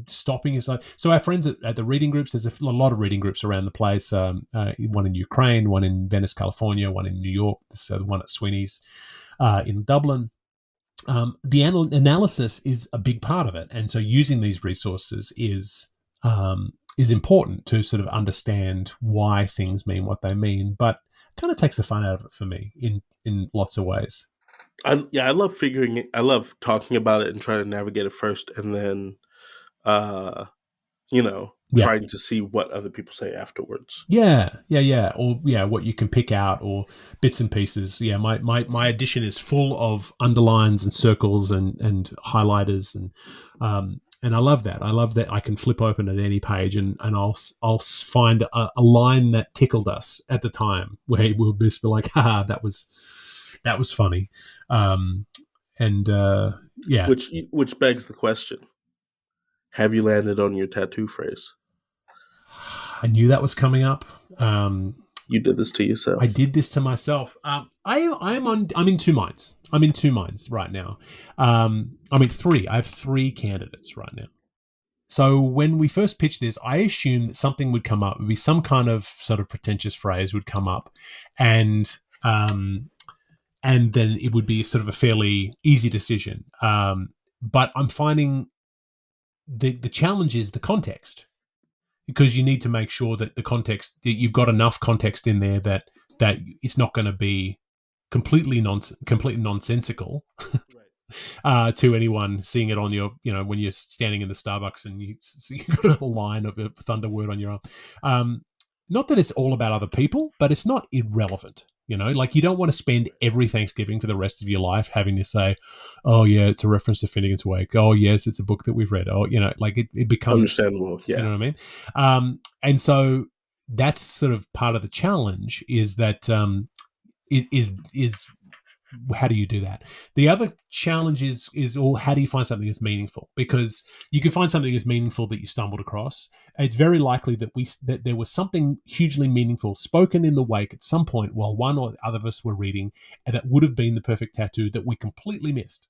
stopping is like, so our friends at the reading groups, there's a lot of reading groups around the place, one in Ukraine, one in Venice, California, one in New York, one at Sweeney's in Dublin. The analysis is a big part of it, and so using these resources is important to sort of understand why things mean what they mean, but it kind of takes the fun out of it for me in lots of ways. I love talking about it and trying to navigate it first, and then trying to see what other people say afterwards. Yeah. Or what you can pick out or bits and pieces. Yeah, my edition is full of underlines and circles and highlighters and I love that. I love that I can flip open at any page and I'll find a line that tickled us at the time where we'll just be like, haha, that was funny. Which begs the question. Have you landed on your tattoo phrase? I knew that was coming up. You did this to yourself. I did this to myself. I'm in two minds. I'm in two minds right now. Three. I have three candidates right now. So when we first pitched this, I assumed that something would come up. It would be some kind of sort of pretentious phrase would come up, and then it would be sort of a fairly easy decision. but I'm finding the challenge is the context, because you need to make sure that the context, you've got enough context in there that it's not going to be completely nonsensical to anyone seeing it on your, when you're standing in the Starbucks and you've got a line of a Thunder word on your arm. Not that it's all about other people, but it's not irrelevant. Like, you don't want to spend every Thanksgiving for the rest of your life having to say, oh yeah, it's a reference to Finnegans Wake. Oh yes, it's a book that we've read. Oh, like it becomes understandable. Yeah. You know what I mean? And so that's sort of part of the challenge, is that is how do you do that? The other challenge is how do you find something that's meaningful? Because you can find something that's meaningful that you stumbled across. It's very likely that there was something hugely meaningful spoken in the wake at some point while one or the other of us were reading, and that would have been the perfect tattoo that we completely missed.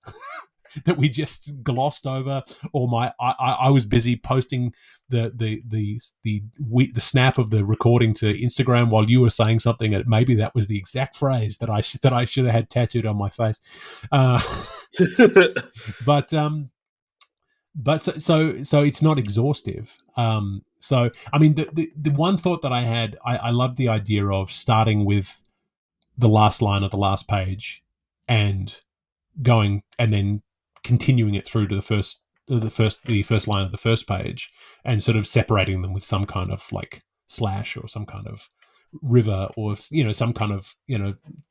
That we just glossed over, or I was busy posting the snap of the recording to Instagram while you were saying something, and maybe that was the exact phrase that I should have had tattooed on my face. But so it's not exhaustive. So I mean, the one thought that I had, I love the idea of starting with the last line of the last page and going and then continuing it through to the first line of the first page, and sort of separating them with some kind of like slash or some kind of river, or some kind of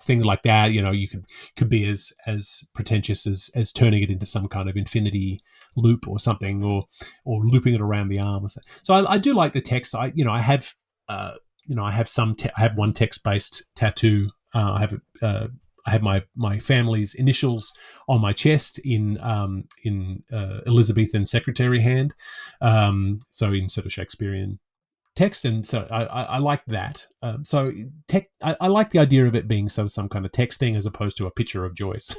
thing like that. You could be as pretentious as turning it into some kind of infinity loop or something, or looping it around the arm or something. So I do like the text. I have I have one text based tattoo. I have my family's initials on my chest in Elizabethan secretary hand, so in sort of Shakespearean text, and so I like that. I like the idea of it being some kind of text thing as opposed to a picture of Joyce.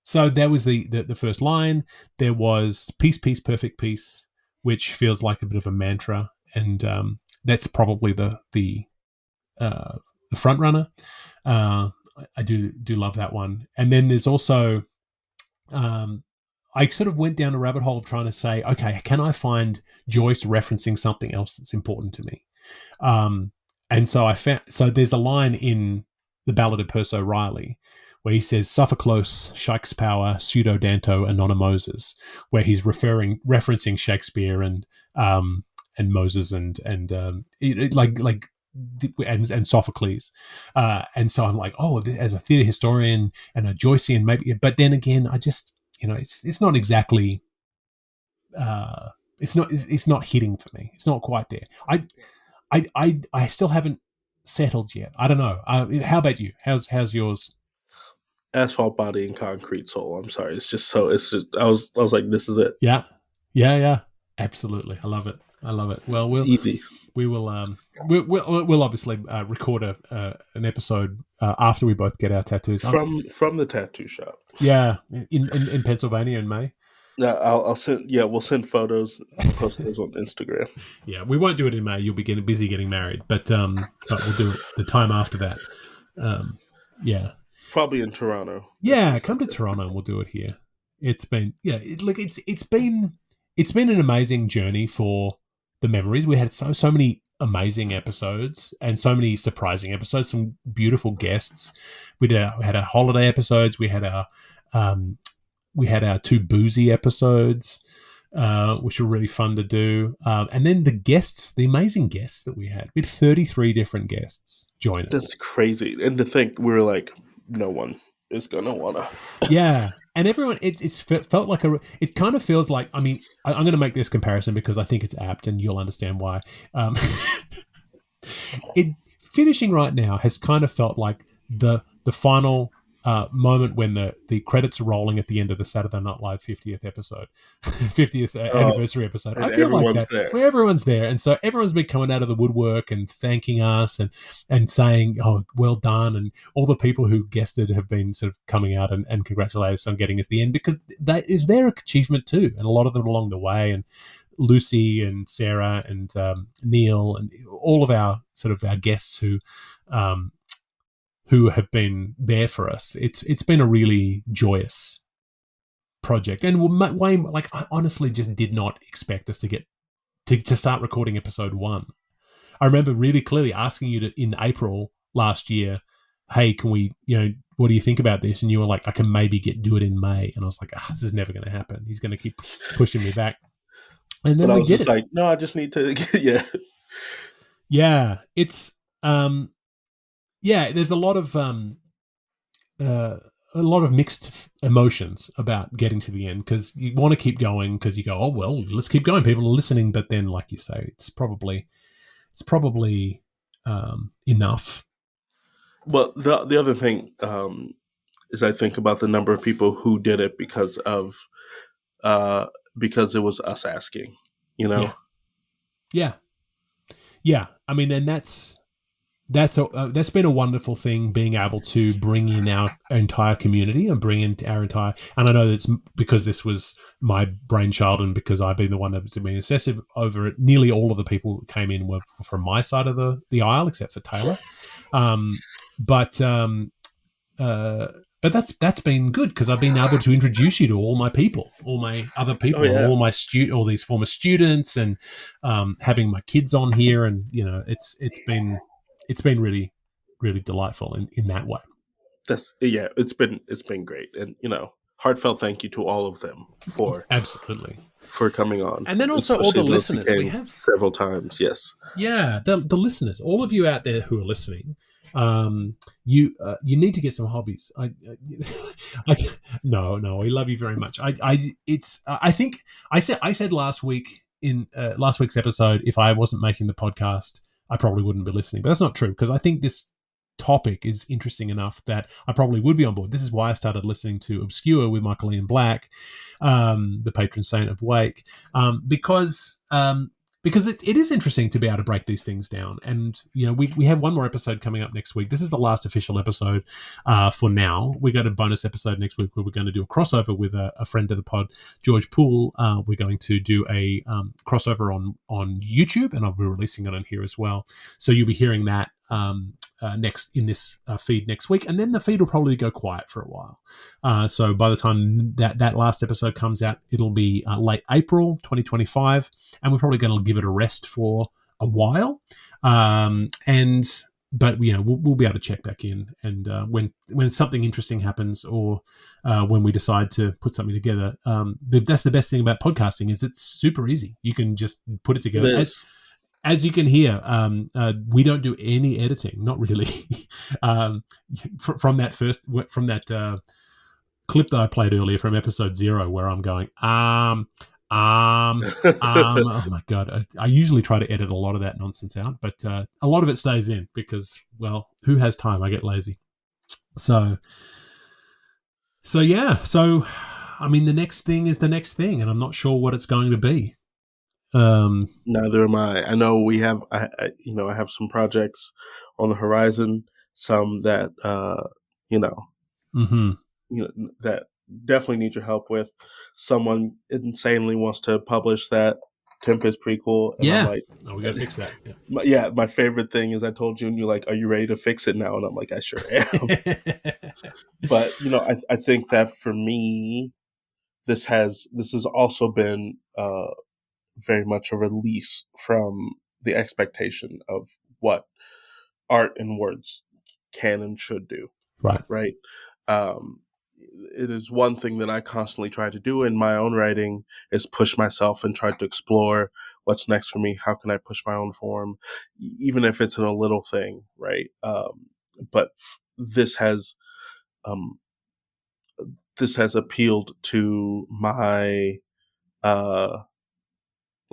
So that was the first line. There was peace, peace, perfect peace, which feels like a bit of a mantra, and that's probably the front runner. I do love that one. And then there's also, I sort of went down a rabbit hole of trying to say, okay, can I find Joyce referencing something else that's important to me? And so I found, there's a line in The Ballad of Percy Riley where he says, Sophocles, Shakespeare, pseudo Danto, anonymoses, where he's referencing Shakespeare and Moses and Sophocles, and so I'm like, oh, as a theatre historian and a Joycean, maybe. But then again, I just, it's not exactly, it's not hitting for me. It's not quite there. I still haven't settled yet. I don't know. How about you? How's yours? Asphalt body and concrete soul. I'm sorry. It's just I was like, this is it. Yeah. Absolutely. I love it. Well, we'll obviously record an episode after we both get our tattoos from the tattoo shop. Yeah, in Pennsylvania in May. Yeah, I'll send. Yeah, we'll send photos, post those on Instagram. Yeah, we won't do it in May. You'll be busy getting married, but we'll do it the time after that. Yeah, probably in Toronto. Yeah, come to Toronto and we'll do it here. It's been it's been an amazing journey for the memories. We had so many amazing episodes and so many surprising episodes. Some beautiful guests. We had our holiday episodes. We had our two boozy episodes, which were really fun to do. And then the amazing guests that we had. We had 33 different guests join us. That's crazy. And to think we were like, no one is going to want to. Yeah. And everyone, it's felt like it kind of feels like, I mean, I'm going to make this comparison because I think it's apt and you'll understand why. Finishing right now has kind of felt like the final moment when the credits are rolling at the end of the Saturday Night Live 50th episode, 50th anniversary episode. I feel like that, there. Where everyone's there. And so everyone's been coming out of the woodwork and thanking us and saying, oh, well done. And all the people who guested have been sort of coming out and congratulate us on getting us the end, because that is their achievement too. And a lot of them along the way. And Lucy and Sarah and Neil and all of our guests who have been there for us. It's been a really joyous project, and way like I honestly just did not expect us to get to start recording episode 1. I remember really clearly asking you to in April last year, hey, can we, what do you think about this? And you were like, I can maybe do it in May. And I was like, this is never going to happen. He's going to keep pushing me back. And then but I we was did just it. like, no, I just need to, yeah. Yeah, it's, there's a lot of mixed emotions about getting to the end, because you want to keep going because you go, oh, well, let's keep going. People are listening. But then, like you say, it's probably enough. Well, the other thing is I think about the number of people who did it because it was us asking, Yeah. I mean, and that's been a wonderful thing, being able to bring in our entire community and bring in our entire. And I know that's because this was my brainchild, and because I've been the one that's been obsessive over it. Nearly all of the people who came in were from my side of the aisle, except for Taylor. But that's been good, because I've been able to introduce you to all my people, all my other people, all my all these former students, and having my kids on here, and it's been really, really delightful in that way. It's been great, and heartfelt thank you to all of them for coming on, and then also all the listeners we have several times. Yes, the listeners, all of you out there who are listening. You need to get some hobbies. No, we love you very much. I think I said last week in last week's episode, if I wasn't making the podcast, I probably wouldn't be listening. But that's not true, because I think this topic is interesting enough that I probably would be on board. This is why I started listening to Obscure with Michael Ian Black, the Patron Saint of WAKE, because it is interesting to be able to break these things down. And, we have one more episode coming up next week. This is the last official episode for now. We got a bonus episode next week where we're going to do a crossover with a friend of the pod, George Poole. We're going to do a crossover on YouTube, and I'll be releasing it on here as well. So you'll be hearing that next in this feed next week, and then the feed will probably go quiet for a while. So by the time that last episode comes out, it'll be late April 2025, and we're probably going to give it a rest for a while. But we'll be able to check back in, and when something interesting happens, or when we decide to put something together, that's the best thing about podcasting, is it's super easy. You can just put it together. As you can hear, we don't do any editing, not really. From that clip that I played earlier from episode 0, where I'm going, oh my God. I usually try to edit a lot of that nonsense out, but a lot of it stays in because, well, who has time? I get lazy. So I mean, the next thing is the next thing, and I'm not sure what it's going to be. Neither am I. I know we have, I have some projects on the horizon, some that, that definitely need your help with. Someone insanely wants to publish that Tempest prequel. And I'm like, we got to fix that. My favorite thing is I told you, and you're like, are you ready to fix it now? And I'm like, I sure am. But, I think that for me, this has also been, very much a release from the expectation of what art and words can and should do. Right. It is one thing that I constantly try to do in my own writing, is push myself and try to explore what's next for me. How can I push my own form, even if it's in a little thing, right? But this has appealed to my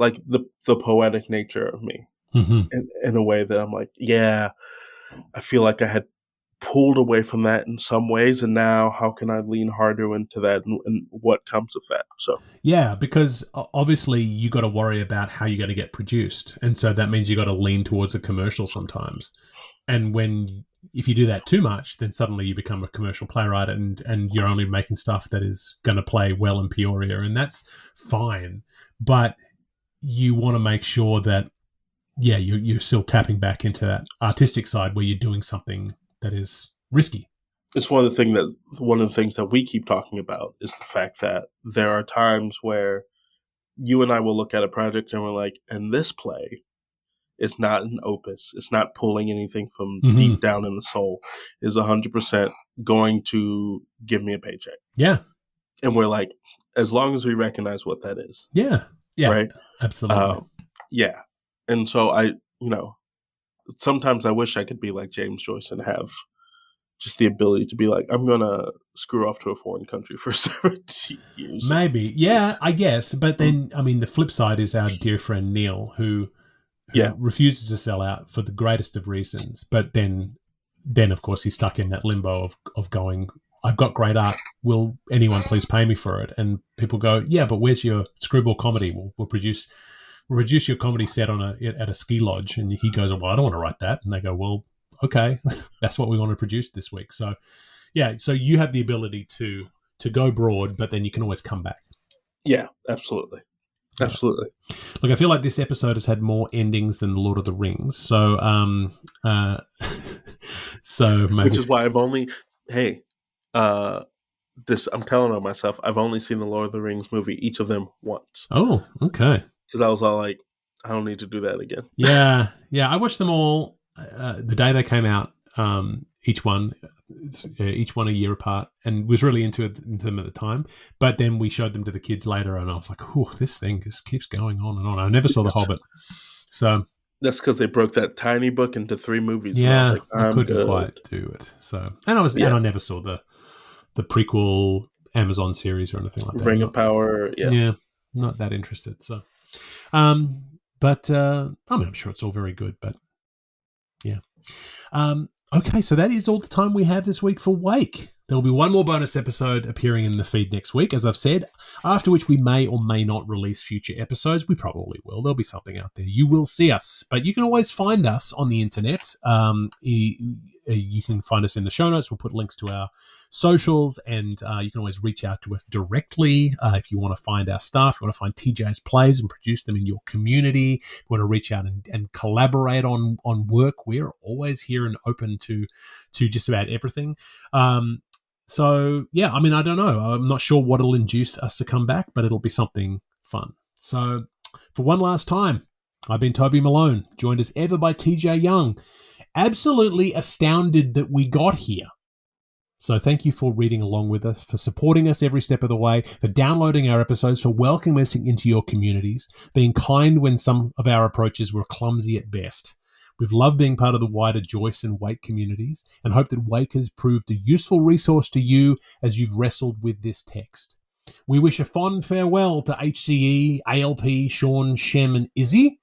like the poetic nature of me, in a way that I'm like, I feel like I had pulled away from that in some ways, and now how can I lean harder into that, and what comes of that? So because obviously you got to worry about how you're going to get produced, and so that means you got to lean towards a commercial sometimes. And if you do that too much, then suddenly you become a commercial playwright, and you're only making stuff that is going to play well in Peoria, and that's fine, but you want to make sure that, you're still tapping back into that artistic side where you're doing something that is risky. it's one of the things that we keep talking about is the fact that there are times where you and I will look at a project and we're like, and this play is not an opus. It's not pulling anything from deep down in the soul. Is 100% going to give me a paycheck. Yeah. And we're like, as long as we recognize what that is. Yeah. Yeah. Right. Absolutely. Yeah. And so sometimes I wish I could be like James Joyce and have just the ability to be like, I'm going to screw off to a foreign country for 70 years. Maybe. Yeah, I guess. But then, I mean, the flip side is our dear friend Neil, who refuses to sell out for the greatest of reasons. But then of course, he's stuck in that limbo of going, I've got great art. Will anyone please pay me for it? And people go, yeah, but where's your screwball comedy? We'll produce your comedy set at a ski lodge. And he goes, well, I don't want to write that. And they go, well, okay, that's what we want to produce this week. So, yeah, so you have the ability to go broad, but then you can always come back. Yeah, absolutely. Absolutely. Look, I feel like this episode has had more endings than Lord of the Rings. So, maybe, which is why I've only, I'm telling on myself, I've only seen the Lord of the Rings movie, each of them once. Oh, okay. Because I was all like, I don't need to do that again. Yeah. I watched them all the day they came out, each one a year apart, and was really into them at the time. But then we showed them to the kids later, and I was like, "Oh, this thing just keeps going on and on." I never saw The Hobbit, so that's because they broke that tiny book into 3 movies. Yeah, and I was like, I couldn't quite do it. So, and I never saw the prequel Amazon series or anything like that. Ring of Power. Yeah, not that interested. So, but I mean, I'm sure it's all very good, but yeah. Okay, so that is all the time we have this week for Wake. There will be one more bonus episode appearing in the feed next week, as I've said, after which we may or may not release future episodes. We probably will. There'll be something out there. You will see us, but you can always find us on the internet. You can find us in the show notes. We'll put links to our socials, and you can always reach out to us directly if you want to find our stuff, if you want to find TJ's plays and produce them in your community, if you want to reach out and collaborate on work. We're always here and open to just about everything. So, yeah, I mean, I don't know. I'm not sure what will induce us to come back, but it'll be something fun. So, for one last time, I've been Toby Malone, joined as ever by TJ Young. Absolutely astounded that we got here. So thank you for reading along with us, for supporting us every step of the way, for downloading our episodes, for welcoming us into your communities, being kind when some of our approaches were clumsy at best. We've loved being part of the wider Joyce and Wake communities and hope that Wake has proved a useful resource to you as you've wrestled with this text. We wish a fond farewell to HCE, ALP, Sean, Shem, and Izzy,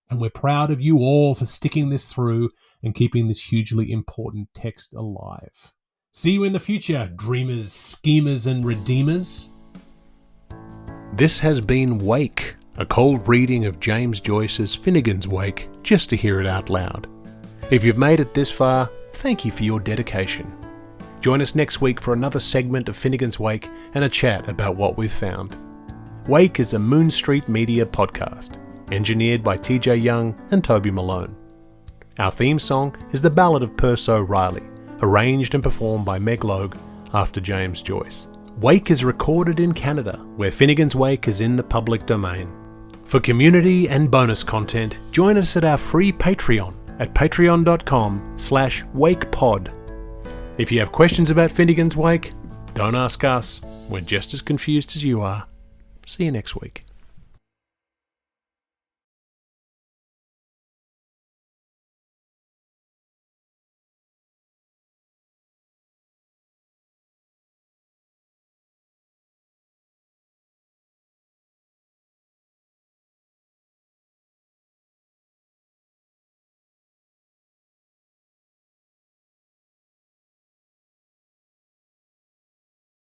and we're proud of you all for sticking this through and keeping this hugely important text alive. See you in the future, dreamers, schemers, and redeemers. This has been Wake, a cold reading of James Joyce's Finnegans Wake, just to hear it out loud. If you've made it this far, thank you for your dedication. Join us next week for another segment of Finnegans Wake and a chat about what we've found. Wake is a Moon Street Media podcast, engineered by TJ Young and Toby Malone. Our theme song is The Ballad of Perso Riley, arranged and performed by Meg Logue after James Joyce. Wake is recorded in Canada, where Finnegans Wake is in the public domain. For community and bonus content, join us at our free Patreon at patreon.com/wakepod. If you have questions about Finnegans Wake, don't ask us. We're just as confused as you are. See you next week.